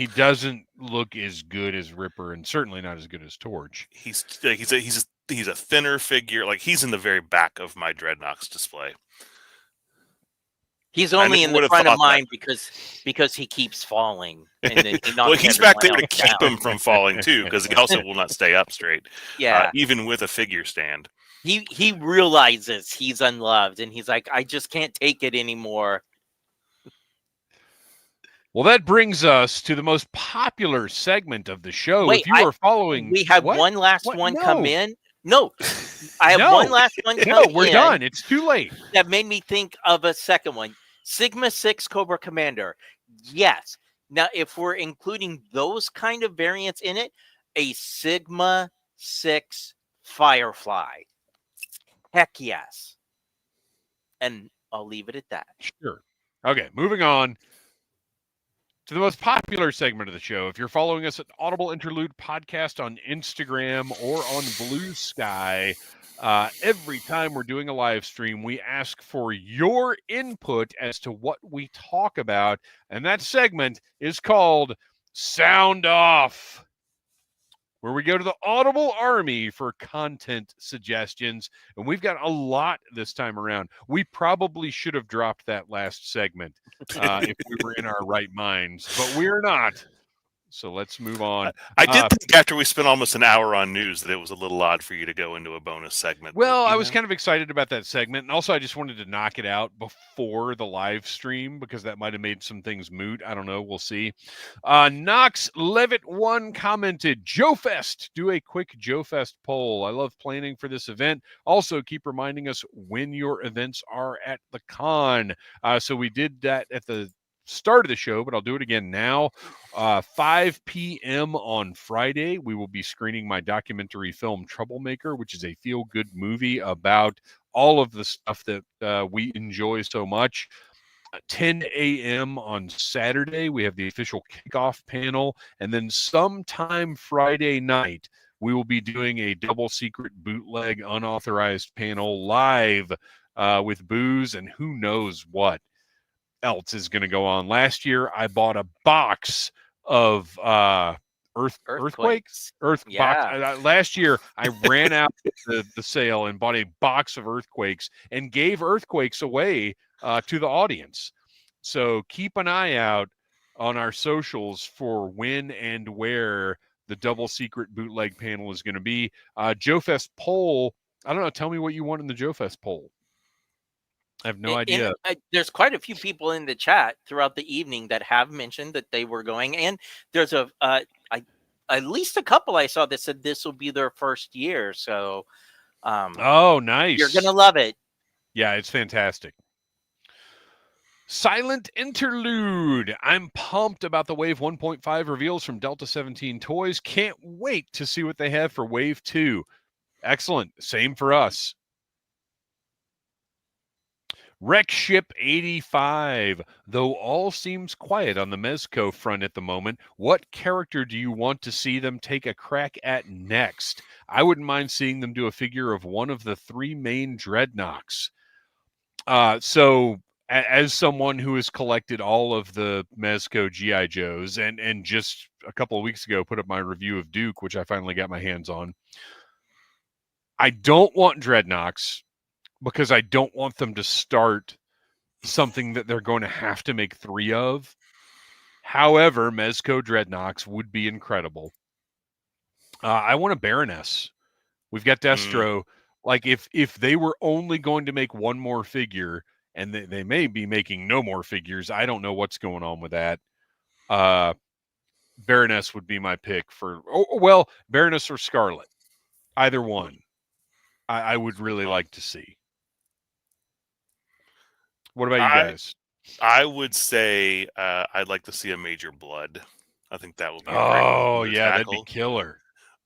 doesn't look as good as Ripper, and certainly not as good as Torch. He's a thinner figure. Like, he's in the very back of my Dreadnoks display. He's only in the front of mine because he keeps falling. And then he well, he's back there to keep him from falling too, because he also will not stay up straight. Yeah, even with a figure stand. He realizes he's unloved, and he's like, I just can't take it anymore. Well, that brings us to the most popular segment of the show. Wait, if you are following, we have what? one last What? one No. come in. No, I have one No. last one come No, we're in done. It's too late. that made me think of a second one. Sigma 6 Cobra Commander. Yes. Now, if we're including those kind of variants in it, a Sigma 6 Firefly. Heck yes. And I'll leave it at that. Sure. Okay, moving on to the most popular segment of the show. If you're following us at Audible Interlude Podcast on Instagram or on Blue Sky, every time we're doing a live stream, we ask for your input as to what we talk about. And that segment is called Sound Off, where we go to the Audible Army for content suggestions. And we've got a lot this time around. We probably should have dropped that last segment if we were in our right minds, but we're not. So let's move on. I did think after we spent almost an hour on news that it was a little odd for you to go into a bonus segment. Well, I was kind of excited about that segment. And also, I just wanted to knock it out before the live stream because that might have made some things moot. I don't know. We'll see. Knox Levitt 1 commented, Joe Fest, do a quick Joe Fest poll. I love planning for this event. Also, keep reminding us when your events are at the con. So we did that at the start of the show, but I'll do it again now. 5 p.m. on Friday, we will be screening my documentary film Troublemaker, which is a feel-good movie about all of the stuff that we enjoy so much. 10 a.m. on Saturday, we have the official kickoff panel, and then sometime Friday night, we will be doing a double secret bootleg unauthorized panel live with booze and who knows what else is going to go on. Last year, I bought a box of earthquakes. Yeah. Last year, I ran out the sale and bought a box of earthquakes and gave earthquakes away to the audience. So keep an eye out on our socials for when and where the double secret bootleg panel is going to be. Joe Fest poll. I don't know. Tell me what you want in the Joe Fest poll. I have no idea. There's quite a few people in the chat throughout the evening that have mentioned that they were going, and there's at least a couple I saw that said this will be their first year. So, oh, nice! You're gonna love it. Yeah, it's fantastic. Silent Interlude. I'm pumped about the Wave 1.5 reveals from Delta 17 Toys. Can't wait to see what they have for Wave 2. Excellent. Same for us. Wreck Ship 85. Though all seems quiet on the Mezco front at the moment, what character do you want to see them take a crack at next? I wouldn't mind seeing them do a figure of one of the 3 main Dreadnoks. So as someone who has collected all of the Mezco G.I. Joes and just a couple of weeks ago put up my review of Duke, which I finally got my hands on, I don't want Dreadnoks, because I don't want them to start something that they're going to have to make 3 of. However, Mezco Dreadnoks would be incredible. I want a Baroness. We've got Destro. Like, if they were only going to make one more figure, and they may be making no more figures, I don't know what's going on with that. Baroness would be my pick for, Baroness or Scarlet. Either one. I would really like to see. What about you guys? I would say I'd like to see a Major Blood. I think that would be that'd be killer.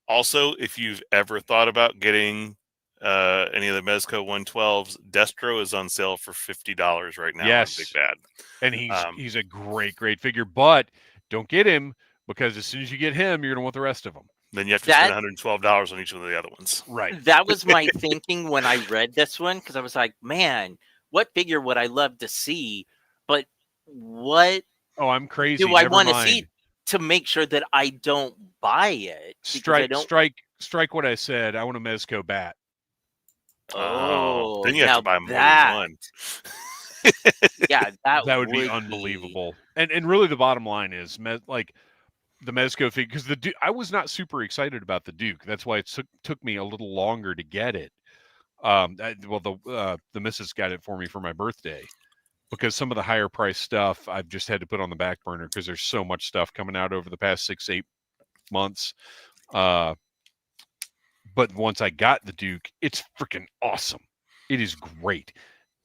Also, if you've ever thought about getting any of the Mezco 112s, Destro is on sale for $50 right now. Yes, on Big Bad, and he's a great figure. But don't get him, because as soon as you get him, you're gonna want the rest of them. Then you have to spend $112 on each one of the other ones. Right. That was my thinking when I read this one, because I was like, man, what figure would I love to see? But what? Oh, I'm crazy. Do I want to see to make sure that I don't buy it? Strike what I said. I want a Mezco bat. Oh, then you have to buy more than one. Yeah, that would be unbelievable. And really, the bottom line is, like, the Mezco figure, because I was not super excited about the Duke. That's why it took me a little longer to get it. The missus got it for me for my birthday, because some of the higher price stuff I've just had to put on the back burner because there's so much stuff coming out over the past 6-8 months. But once I got the Duke, it's freaking awesome. It is great.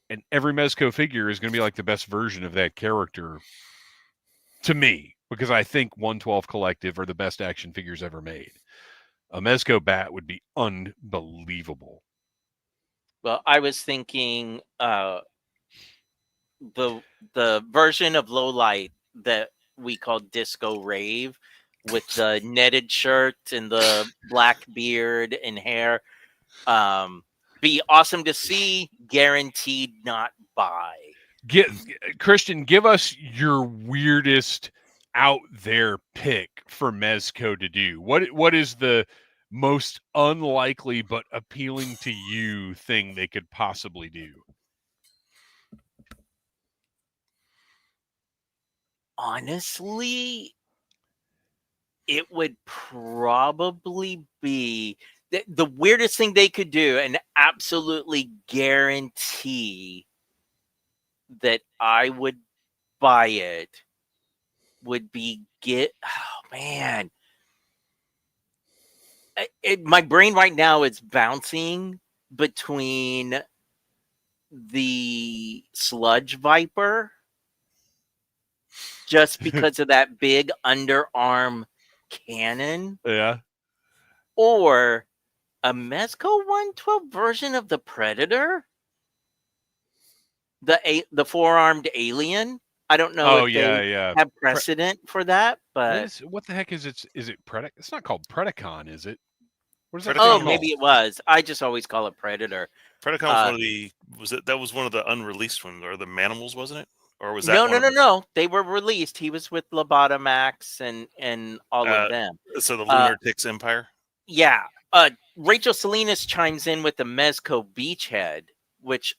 And every Mezco figure is going to be like the best version of that character to me, because I think 112 Collective are the best action figures ever made. A Mezco bat would be unbelievable. Well, I was thinking the version of Low Light that we call Disco Rave, with the netted shirt and the black beard and hair. Be awesome to see, guaranteed not buy. Kristian, give us your weirdest out there pick for Mezco to do. What is the most unlikely but appealing to you thing they could possibly do? Honestly, it would probably be the weirdest thing they could do, and absolutely guarantee that I would buy it, would be oh man. My brain right now is bouncing between the Sludge Viper, just because of that big underarm cannon, Yeah. or a Mezco 112 version of the Predator, the four-armed alien. I don't know if they have precedent for that, but what the heck is it? Is it Predacon? It's not called Predacon, is it? What is that? Oh, maybe it was. I just always call it Predator. Predacon was one of the that was one of the unreleased ones, or the Manimals, wasn't it? Or was that no? They were released. He was with Lobotomax and all of them. So the Lunatics Empire. Yeah. Rachel Salinas chimes in with the Mezco Beachhead, which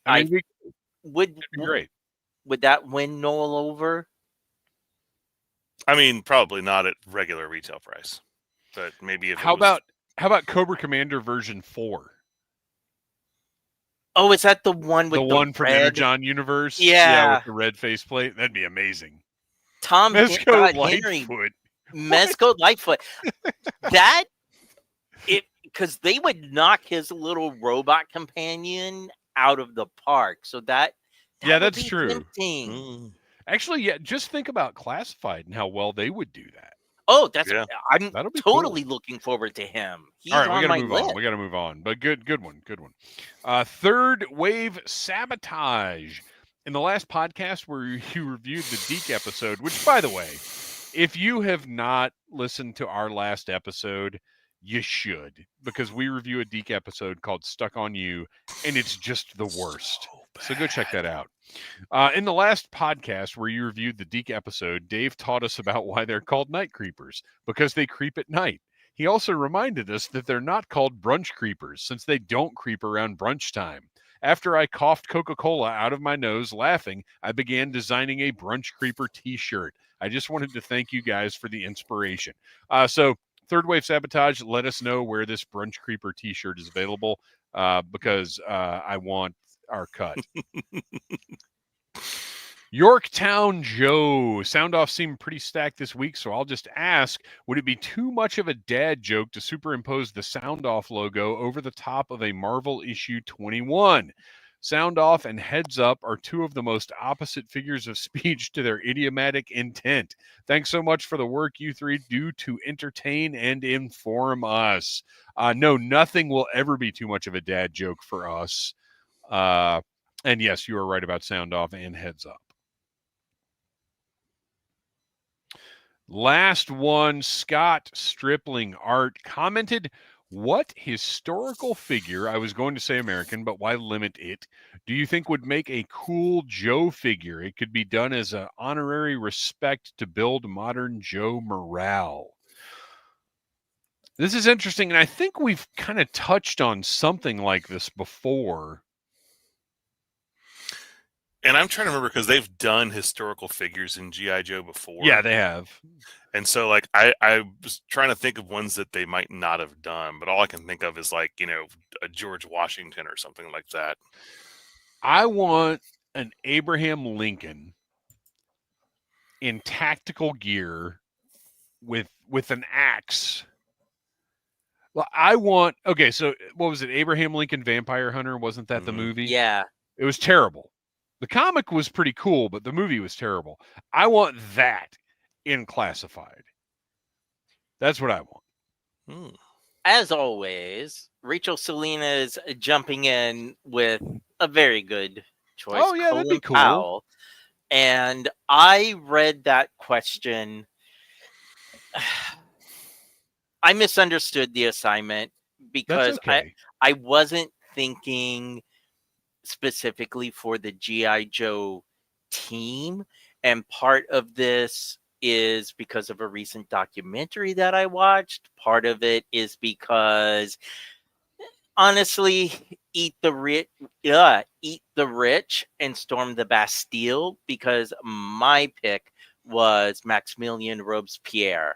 would be great. Would that win Noel over? I mean, probably not at regular retail price, but maybe if how about Cobra Commander version 4? Oh, is that the one with the one from red? Energon Universe? Yeah, with the red faceplate. That'd be amazing. Tom Mezco Lightfoot. Mezco Lightfoot. That because they would knock his little robot companion out of the park. So that's true. Tempting. Actually, just think about Classified and how well they would do that. Oh, I'm totally looking forward to him. He's all right, on we my list. We got to move on. But good one. Third Wave Sabotage. In the last podcast where you reviewed the Deke episode, which, by the way, if you have not listened to our last episode, you should, because we review a Deke episode called Stuck on You, and it's just the worst. So go check that out. In the last podcast where you reviewed the Deke episode, Dave taught us about why they're called night creepers, because they creep at night. He also reminded us that they're not called brunch creepers, since they don't creep around brunch time. After I coughed Coca-Cola out of my nose laughing, I began designing a Brunch Creeper t-shirt. I just wanted to thank you guys for the inspiration. So Third Wave Sabotage, let us know where this Brunch Creeper t-shirt is available, because I want our cut. Yorktown Joe. Sound off seemed pretty stacked this week, so I'll just ask, would it be too much of a dad joke to superimpose the Sound Off logo over the top of a Marvel issue 21? Sound Off and Heads Up are two of the most opposite figures of speech to their idiomatic intent. Thanks so much for the work you three do to entertain and inform us. No, nothing will ever be too much of a dad joke for us. And yes, you are right about Sound Off and Heads Up. Last one, Scott Stripling Art commented, what historical figure, I was going to say American, but why limit it, do you think would make a cool Joe figure? It could be done as an honorary respect to build modern Joe morale. This is interesting, and I think we've kind of touched on something like this before. And I'm trying to remember, because they've done historical figures in G.I. Joe before. Yeah, they have. And so, like, I was trying to think of ones that they might not have done, but all I can think of is, like, a George Washington or something like that. I want an Abraham Lincoln in tactical gear with an axe. Well, okay, so what was it? Abraham Lincoln Vampire Hunter, wasn't that the movie? Yeah. It was terrible. The comic was pretty cool, but the movie was terrible. I want that in classified. That's what I want. As always, Rachel Selena is jumping in with a very good choice. Oh, yeah, that'd be cool. Powell. And I read that question. I misunderstood the assignment because okay. I wasn't thinking specifically for the G.I. Joe team. And part of this is because of a recent documentary that I watched. Part of it is because, honestly, eat the rich and storm the Bastille, because my pick was Maximilien Robespierre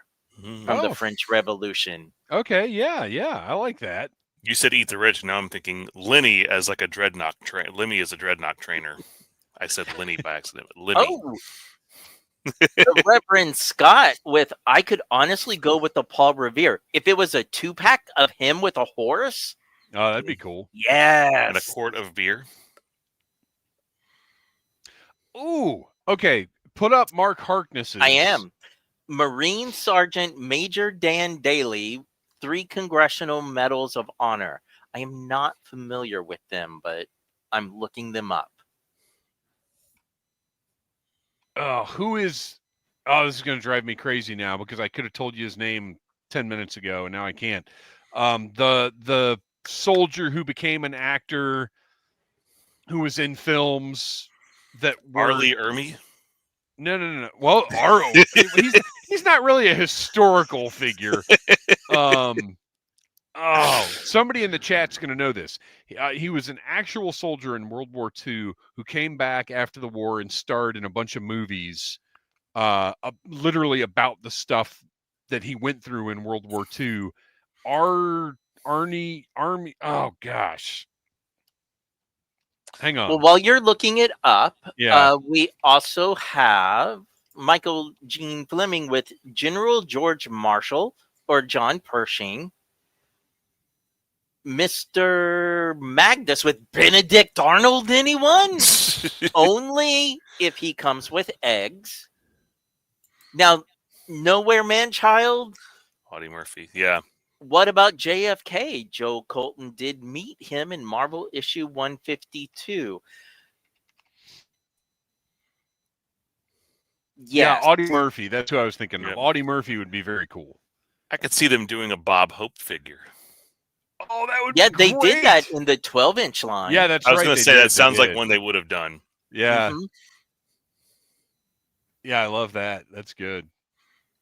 from the French Revolution. Okay, yeah, I like that. You said eat the rich. Now I'm thinking Lenny as like a dreadnought trainer. Lemmy is a dreadnought trainer. I said Lenny by accident. Lenny. Oh, the Reverend Scott I could honestly go with the Paul Revere. If it was a 2-pack of him with a horse. Oh, that'd be cool. Yes. And a quart of beer. Ooh, okay. Put up Mark Harkness's. I am. Marine Sergeant Major Dan Daly, 3 Congressional Medals of Honor. I am not familiar with them, but I'm looking them up. Who is... Oh, this is going to drive me crazy now because I could have told you his name 10 minutes ago, and now I can't. The soldier who became an actor who was in films that were... Arlie Ermy? No. Well, he's not really a historical figure. Somebody in the chat's going to know this. He was an actual soldier in World War II who came back after the war and starred in a bunch of movies, literally about the stuff that he went through in World War II. Army. Oh gosh. Hang on. Well, while you're looking it up, yeah. We also have Michael Gene Fleming with General George Marshall or John Pershing. Mr. Magnus with Benedict Arnold, anyone? Only if he comes with eggs. Now, Nowhere Man Child? Audie Murphy, yeah. What about JFK? Joe Colton did meet him in Marvel issue 152. Yes. Yeah, Audie Murphy. That's who I was thinking Yep. of. Audie Murphy would be very cool. I could see them doing a Bob Hope figure. Oh, that would be great. They did that in the 12-inch line. Yeah, that's right. I was going to say, that sounds like one they would have done. Yeah. Mm-hmm. Yeah, I love that. That's good.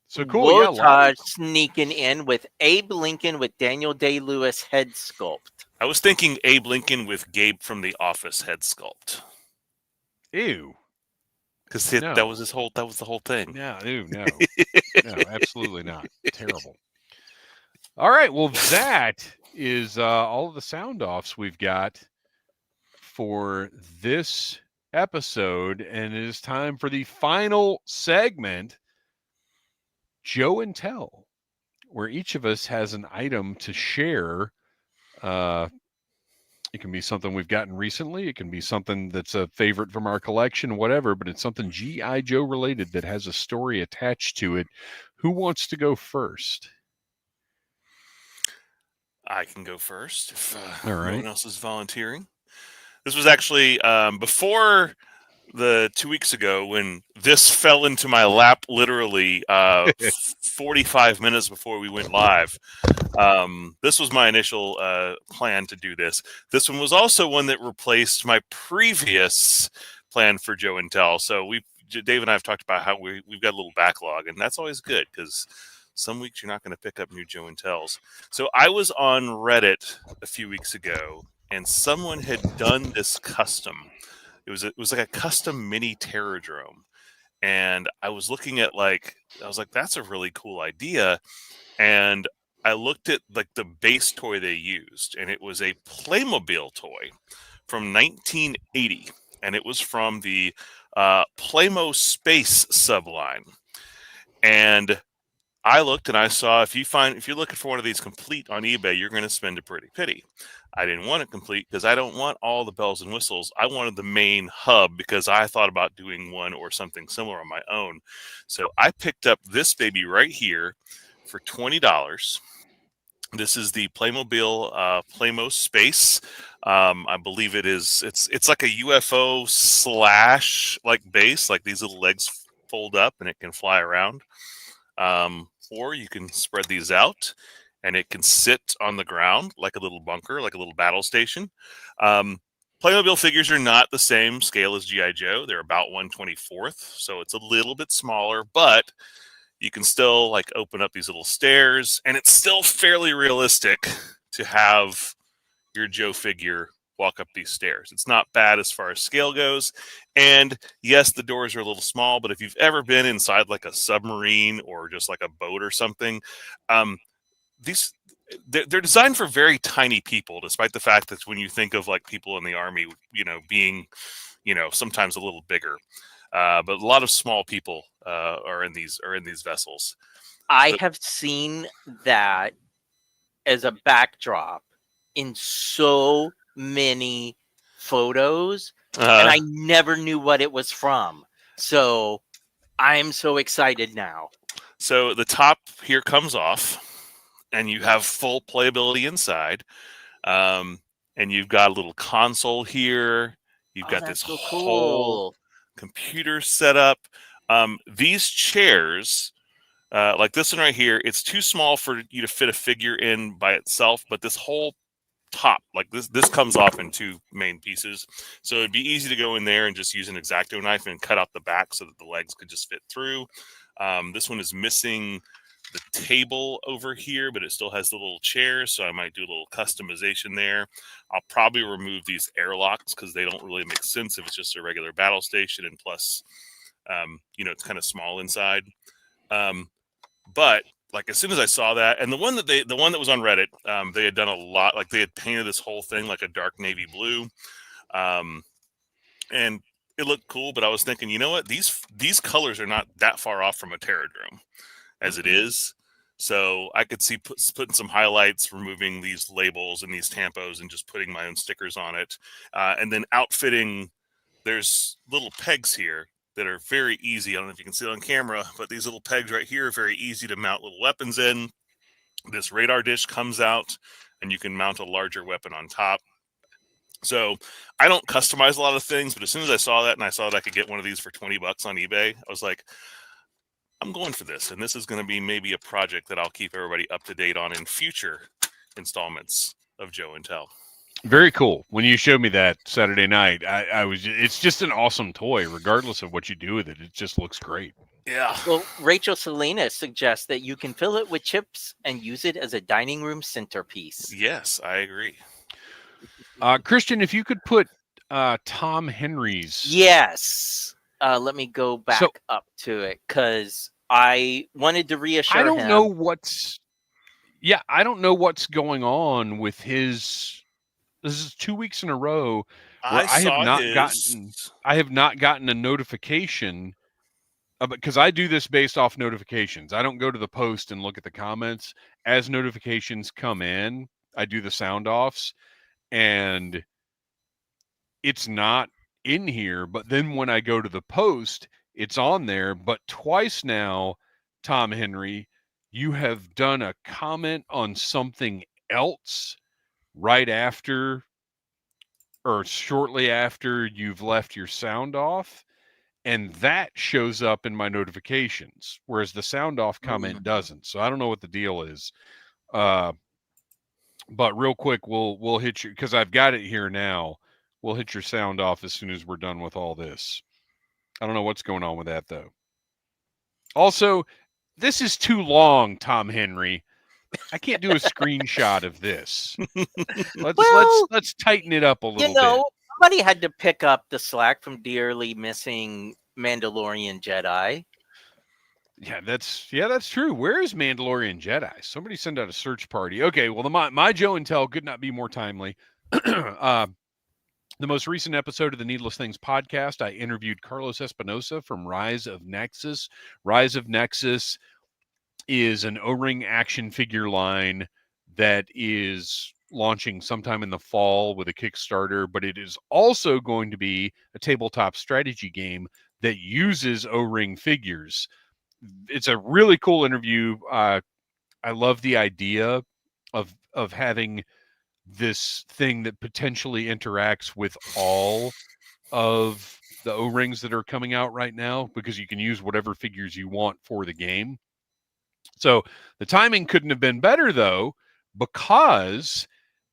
So cool. Wotaj sneaking in with Abe Lincoln with Daniel Day-Lewis head sculpt. I was thinking Abe Lincoln with Gabe from The Office head sculpt. Ew. Because that was the whole thing. No, no, absolutely not. Terrible. All right, well, that is all of the sound offs we've got for this episode, and it is time for the final segment, Joe and Tell, where each of us has an item to share. It can be something we've gotten recently. It can be something that's a favorite from our collection, whatever, but it's something G.I. Joe related that has a story attached to it. Who wants to go first? I can go first if all right. No one else is volunteering. This was actually before the 2 weeks ago when this fell into my lap literally 45 minutes before we went live. This was my initial plan to do this. This one was also one that replaced my previous plan for Joe and Tell. So Dave and I have talked about how we've got a little backlog, and that's always good because some weeks you're not going to pick up new Joe and Tells. So I was on Reddit a few weeks ago, and someone had done this custom. It was like a custom mini Terradrome. And I was looking at I was like, that's a really cool idea. And I looked at the base toy they used, and it was a Playmobil toy from 1980. and it was from the Playmo Space subline. And I looked and I saw if you're looking for one of these complete on eBay, you're going to spend a pretty penny. I didn't want it complete because I don't want all the bells and whistles. I wanted the main hub because I thought about doing one or something similar on my own. So I picked up this baby right here for $20. This is the Playmobil Playmo Space. I believe it's like a UFO slash like base, like these little legs fold up and it can fly around. Or you can spread these out and it can sit on the ground like a little bunker, like a little battle station. Playmobil figures are not the same scale as G.I. Joe. They're about 1/24th, so it's a little bit smaller, but you can still like open up these little stairs, and it's still fairly realistic to have your Joe figure walk up these stairs. It's not bad as far as scale goes. And yes, the doors are a little small, but if you've ever been inside like a submarine or just like a boat or something, they're designed for very tiny people, despite the fact that when you think of like people in the Army, being, sometimes a little bigger. But a lot of small people are in these vessels. I have seen that as a backdrop in so many photos, and I never knew what it was from. So I'm so excited now. So the top here comes off, and you have full playability inside. And you've got a little console here. You've got this so whole computer set up. These chairs, like this one right here, it's too small for you to fit a figure in by itself, but this whole top, like this comes off in two main pieces. So it'd be easy to go in there and just use an X-Acto knife and cut out the back so that the legs could just fit through. This one is missing the table over here, but it still has the little chairs, so I might do a little customization there. I'll probably remove these airlocks because they don't really make sense if it's just a regular battle station, and plus, it's kind of small inside. But like as soon as I saw that, and the one that was on Reddit, they had done a lot, like they had painted this whole thing like a dark navy blue, and it looked cool. But I was thinking, you know what, these colors are not that far off from a Terradrome as it is. So I could see putting some highlights, removing these labels and these tampos and just putting my own stickers on it. And then outfitting, there's little pegs here that are very easy. I don't know if you can see it on camera, but these little pegs right here are very easy to mount little weapons in. This radar dish comes out and you can mount a larger weapon on top. So I don't customize a lot of things, but as soon as I saw that and I saw that I could get one of these for $20 on eBay, I was like, I'm going for this, and this is going to be maybe a project that I'll keep everybody up to date on in future installments of Joe and Tell. Very cool. When you showed me that Saturday night, it's just an awesome toy, regardless of what you do with it. It just looks great. Yeah. Well, Rachel Salinas suggests that you can fill it with chips and use it as a dining room centerpiece. Yes, I agree. Kristian, if you could put Tom Henry's. Yes. Let me go back up to it because I wanted to reassure him. I don't know what's going on with his. This is 2 weeks in a row where I have not gotten a notification because I do this based off notifications. I don't go to the post and look at the comments. As notifications come in, I do the sound offs, and it's not in here. But then when I go to the post, it's on there. But twice now, Tom Henry, you have done a comment on something else right after or shortly after you've left your sound off, and that shows up in my notifications, whereas the sound off comment doesn't. So I don't know what the deal is. But real quick, we'll hit you because I've got it here now. We'll hit your sound off as soon as we're done with all this. I don't know what's going on with that though. Also, this is too long, Tom Henry. I can't do a screenshot of this. Let's tighten it up a little bit. Somebody had to pick up the slack from dearly missing Mandalorian Jedi. Yeah, that's true. Where is Mandalorian Jedi? Somebody send out a search party. Okay, well, my Joe and Tell could not be more timely. The most recent episode of the Needless Things podcast, I interviewed Carlos Espinosa from Rise of Nexus. Rise of Nexus is an O-ring action figure line that is launching sometime in the fall with a Kickstarter, but it is also going to be a tabletop strategy game that uses O-ring figures. It's a really cool interview. I love the idea of having this thing that potentially interacts with all of the O-rings that are coming out right now, because you can use whatever figures you want for the game. So the timing couldn't have been better, though, because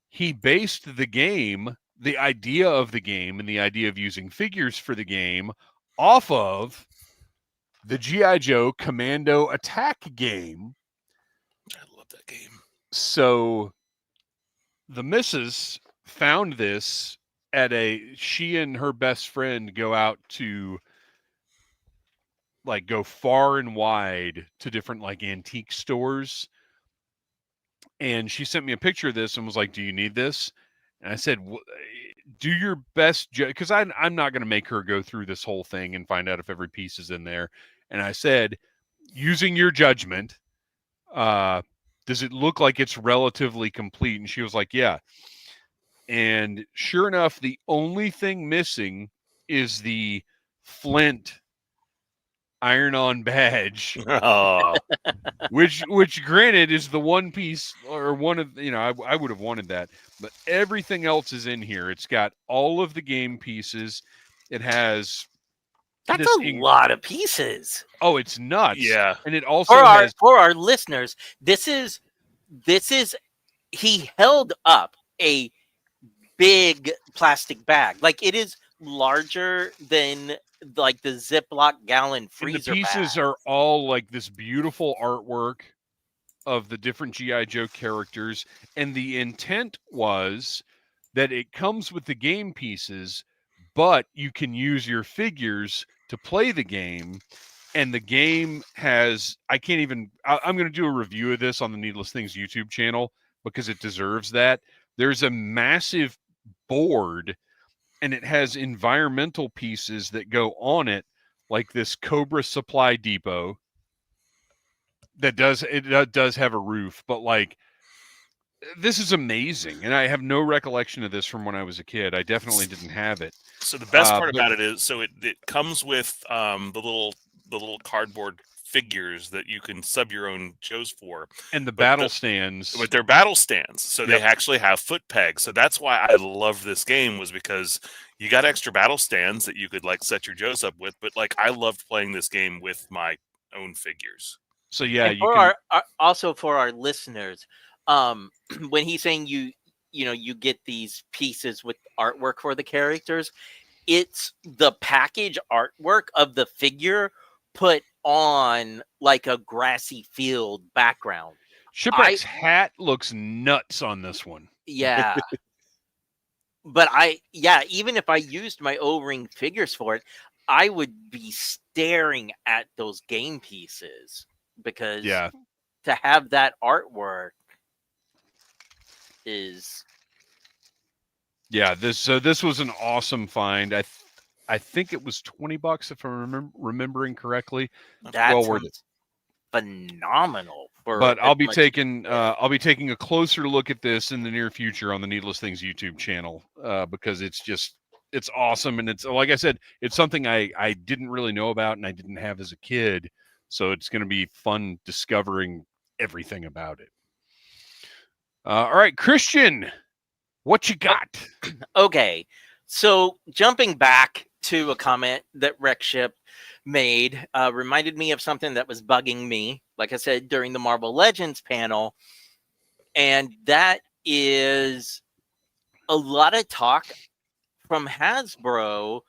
he based the game, the idea of the game and the idea of using figures for the game, off of the G.I. Joe Commando Attack game. I love that game. So the missus found this she and her best friend go out to like go far and wide to different like antique stores. And she sent me a picture of this and was like, "Do you need this?" And I said, "Do your best," because I'm not going to make her go through this whole thing and find out if every piece is in there. And I said, using your judgment, does it look like it's relatively complete? And she was like, "Yeah." And sure enough, the only thing missing is the Flint iron-on badge. Oh, which granted is the one piece or one of, I would have wanted that, but everything else is in here. It's got all of the game pieces. It has That's a lot of pieces. Oh, it's nuts. yeah. And it also has For our listeners, this is he held up a big plastic bag. Like, it is larger than like the Ziploc gallon freezer and the pieces bag. are all like this beautiful artwork of the different G.I. Joe characters, and the intent was that it comes with the game pieces, but you can use your figures to play the game. And the game has, I'm going to do a review of this on the Needless Things YouTube channel because it deserves that. There's a massive board, and it has environmental pieces that go on it, like this Cobra Supply Depot that does have a roof, but like, this is amazing. And I have no recollection of this from when I was a kid. I definitely didn't have it. So the best part about it is, so it comes with the little cardboard figures that you can sub your own Joes for, and the battle stands. But they're battle stands, so Yep. they actually have foot pegs. So that's why I loved this game, was because you got extra battle stands that you could like set your Joes up with. But like, I loved playing this game with my own figures. So yeah, and for also for our listeners, when he's saying you get these pieces with artwork for the characters, it's the package artwork of the figure put on like a grassy field background. Shipwreck's hat looks nuts on this one. Yeah. But even if I used my O-ring figures for it, I would be staring at those game pieces, because to have that artwork is this was an awesome find. I think it was $20 if I'm remembering correctly. That's well worth it. Phenomenal. But I'll be taking a closer look at this in the near future on the Needless Things YouTube channel, because it's awesome, and it's, like I said, it's something I didn't really know about and I didn't have as a kid, so it's going to be fun discovering everything about it. All right, Kristian, what you got? Okay, so jumping back to a comment that Rekship made, reminded me of something that was bugging me, like I said, during the Marvel Legends panel, and that is a lot of talk from Hasbro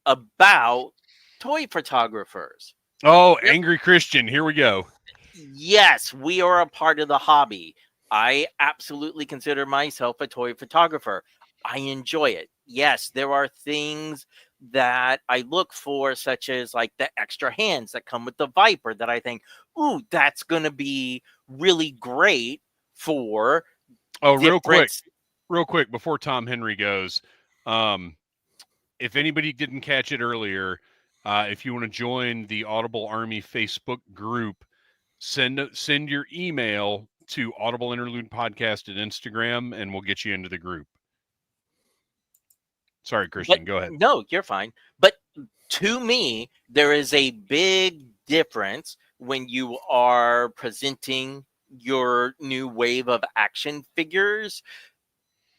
about toy photographers. Oh, Angry Kristian, here we go. Yes, we are a part of the hobby. I absolutely consider myself a toy photographer. I enjoy it. Yes, there are things that I look for, such as like the extra hands that come with the Viper, that I think, ooh, that's going to be really great for. Oh, real quick, before Tom Henry goes, If anybody didn't catch it earlier, if you want to join the Audible Army Facebook group, send your email to Audible Interlude Podcast at Instagram, and we'll get you into the group. Sorry, Kristian, go ahead. No, you're fine. But to me, there is a big difference when you are presenting your new wave of action figures.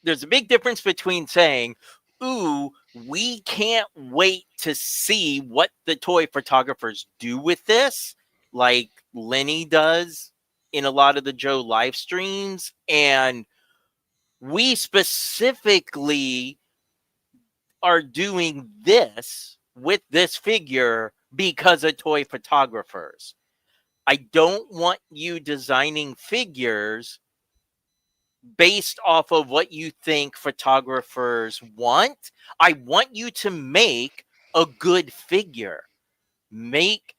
There's a big difference between saying, ooh, we can't wait to see what the toy photographers do with this, like Lenny does in a lot of the Joe live streams. And we specifically are doing this with this figure because of toy photographers. I don't want you designing figures based off of what you think photographers want. I want you to make a good figure. Make,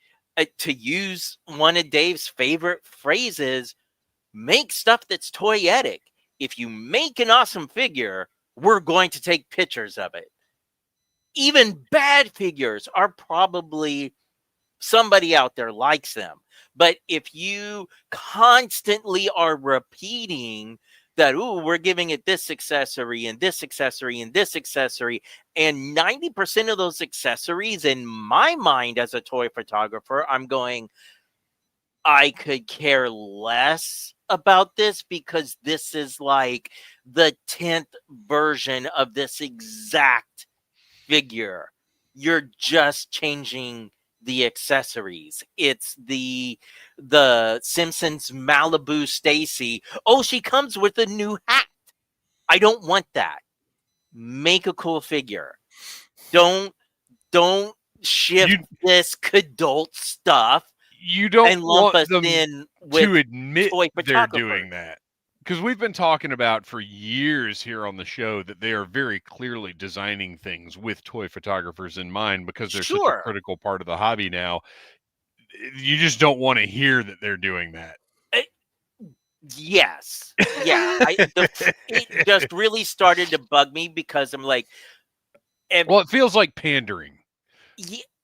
to use one of Dave's favorite phrases, make stuff that's toyetic. If you make an awesome figure, we're going to take pictures of it. Even bad figures are probably, somebody out there likes them. But if you constantly are repeating that, ooh, we're giving it this accessory and this accessory and this accessory, and 90% of those accessories, in my mind as a toy photographer, I'm going, I could care less about this because this is like the 10th version of this exact figure. You're just changing the accessories. It's the Simpsons Malibu Stacy. Oh, she comes with a new hat. I don't want that. Make a cool figure. Don't shift this adult stuff. You don't and lump want us them in with to admit toy they're photographers. doing that. Because we've been talking about for years here on the show that they are very clearly designing things with toy photographers in mind because they're such a Sure. critical part of the hobby now. You just don't want to hear that they're doing that. Yes. Yeah. It just really started to bug me because I'm like, well, it feels like pandering.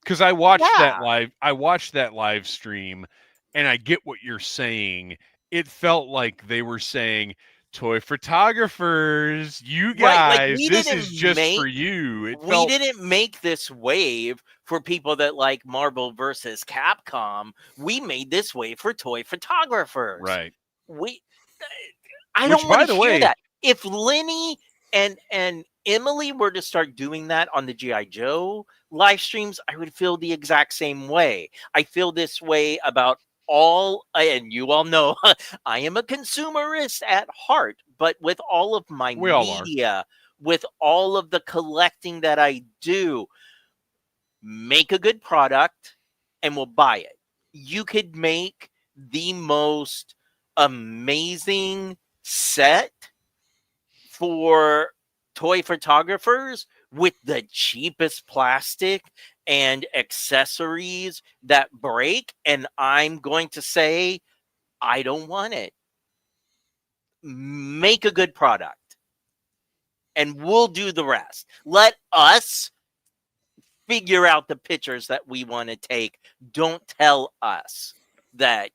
Because I watched that live stream, and I get what you're saying. It felt like they were saying, toy photographers, you guys, this is just for you. We didn't make this wave for people that like Marvel versus Capcom. We made this wave for toy photographers. Right. I Which, don't want by to the hear way, that. If Lenny and Emily were to start doing that on the G.I. Joe live streams, I would feel the exact same way. I feel this way about all, and you all know, I am a consumerist at heart, but with all of my media, with all of the collecting that I do, make a good product and we'll buy it. You could make the most amazing set for toy photographers with the cheapest plastic and accessories that break, and I'm going to say I don't want it. Make a good product and we'll do the rest. Let us figure out the pictures that we want to take. Don't tell us that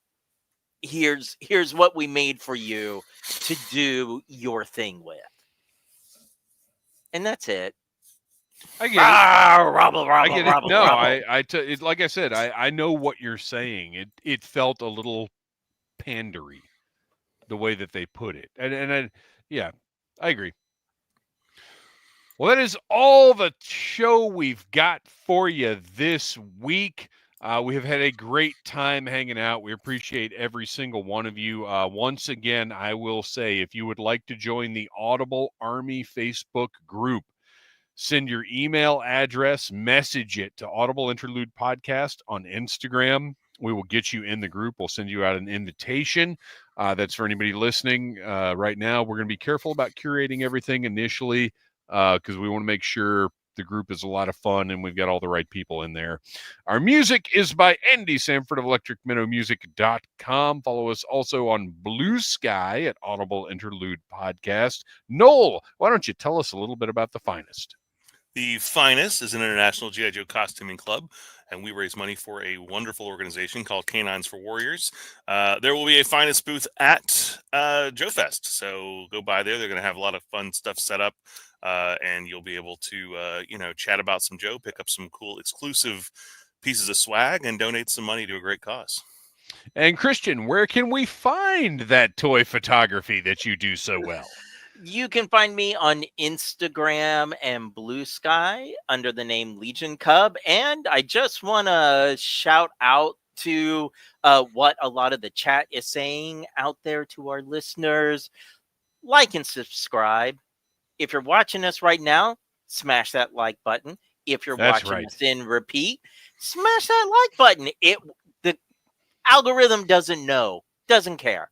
here's what we made for you to do your thing with. And that's it. I get it. I get it. No, like I said, I know what you're saying. It felt a little pandery, the way that they put it. And yeah, I agree. Well, that is all the show we've got for you this week. We have had a great time hanging out. We appreciate every single one of you. Once again, I will say, if you would like to join the Audible Army Facebook group, send your email address, message it to Audible Interlude Podcast on Instagram. We will get you in the group. We'll send you out an invitation. That's for anybody listening right now. We're going to be careful about curating everything initially because we want to make sure the group is a lot of fun and we've got all the right people in there. Our music is by Andy Sanford of electricminnowmusic.com. Follow us also on Blue Sky at Audible Interlude Podcast. Noel, why don't you tell us a little bit about The Finest? The Finest is an international G.I. Joe costuming club, and we raise money for a wonderful organization called Canines for Warriors. There will be a Finest booth at Joe Fest, so go by there. They're going to have a lot of fun stuff set up, and you'll be able to, chat about some Joe, pick up some cool exclusive pieces of swag, and donate some money to a great cause. And Kristian, where can we find that toy photography that you do so well? You can find me on Instagram and Blue Sky under the name Legion Cub. And I just want to shout out to what a lot of the chat is saying out there to our listeners. Like and subscribe. If you're watching us right now, smash that like button. If you're That's watching right. us in repeat, the like button. The algorithm doesn't know, doesn't care.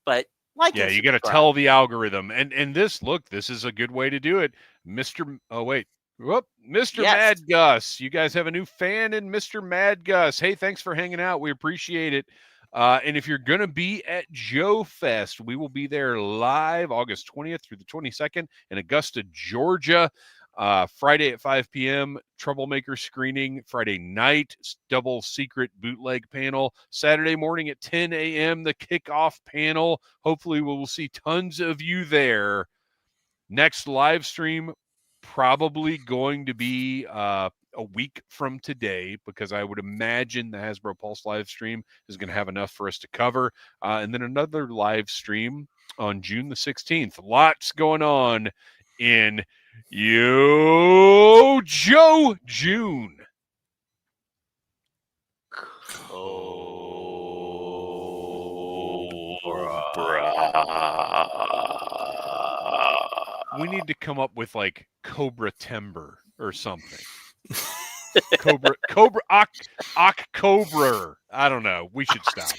But like, Yeah, and you got to subscribe. tell the algorithm. And this is a good way to do it. Mr. Yes. Mad Gus. You guys have a new fan in Mr. Mad Gus. Hey, thanks for hanging out. We appreciate it. And if you're going to be at Joe Fest, we will be there live August 20th through the 22nd in Augusta, Georgia. Friday at 5 p.m., Troublemaker screening. Friday night, double secret bootleg panel. Saturday morning at 10 a.m., the kickoff panel. Hopefully, we will see tons of you there. Next live stream, probably going to be a week from today, because I would imagine the Hasbro Pulse live stream is going to have enough for us to cover. And then another live stream on June the 16th. Lots going on in Yo Joe June. We need to come up with like Cobra Timber or something. Cobra, Cobra. I don't know. We should stop.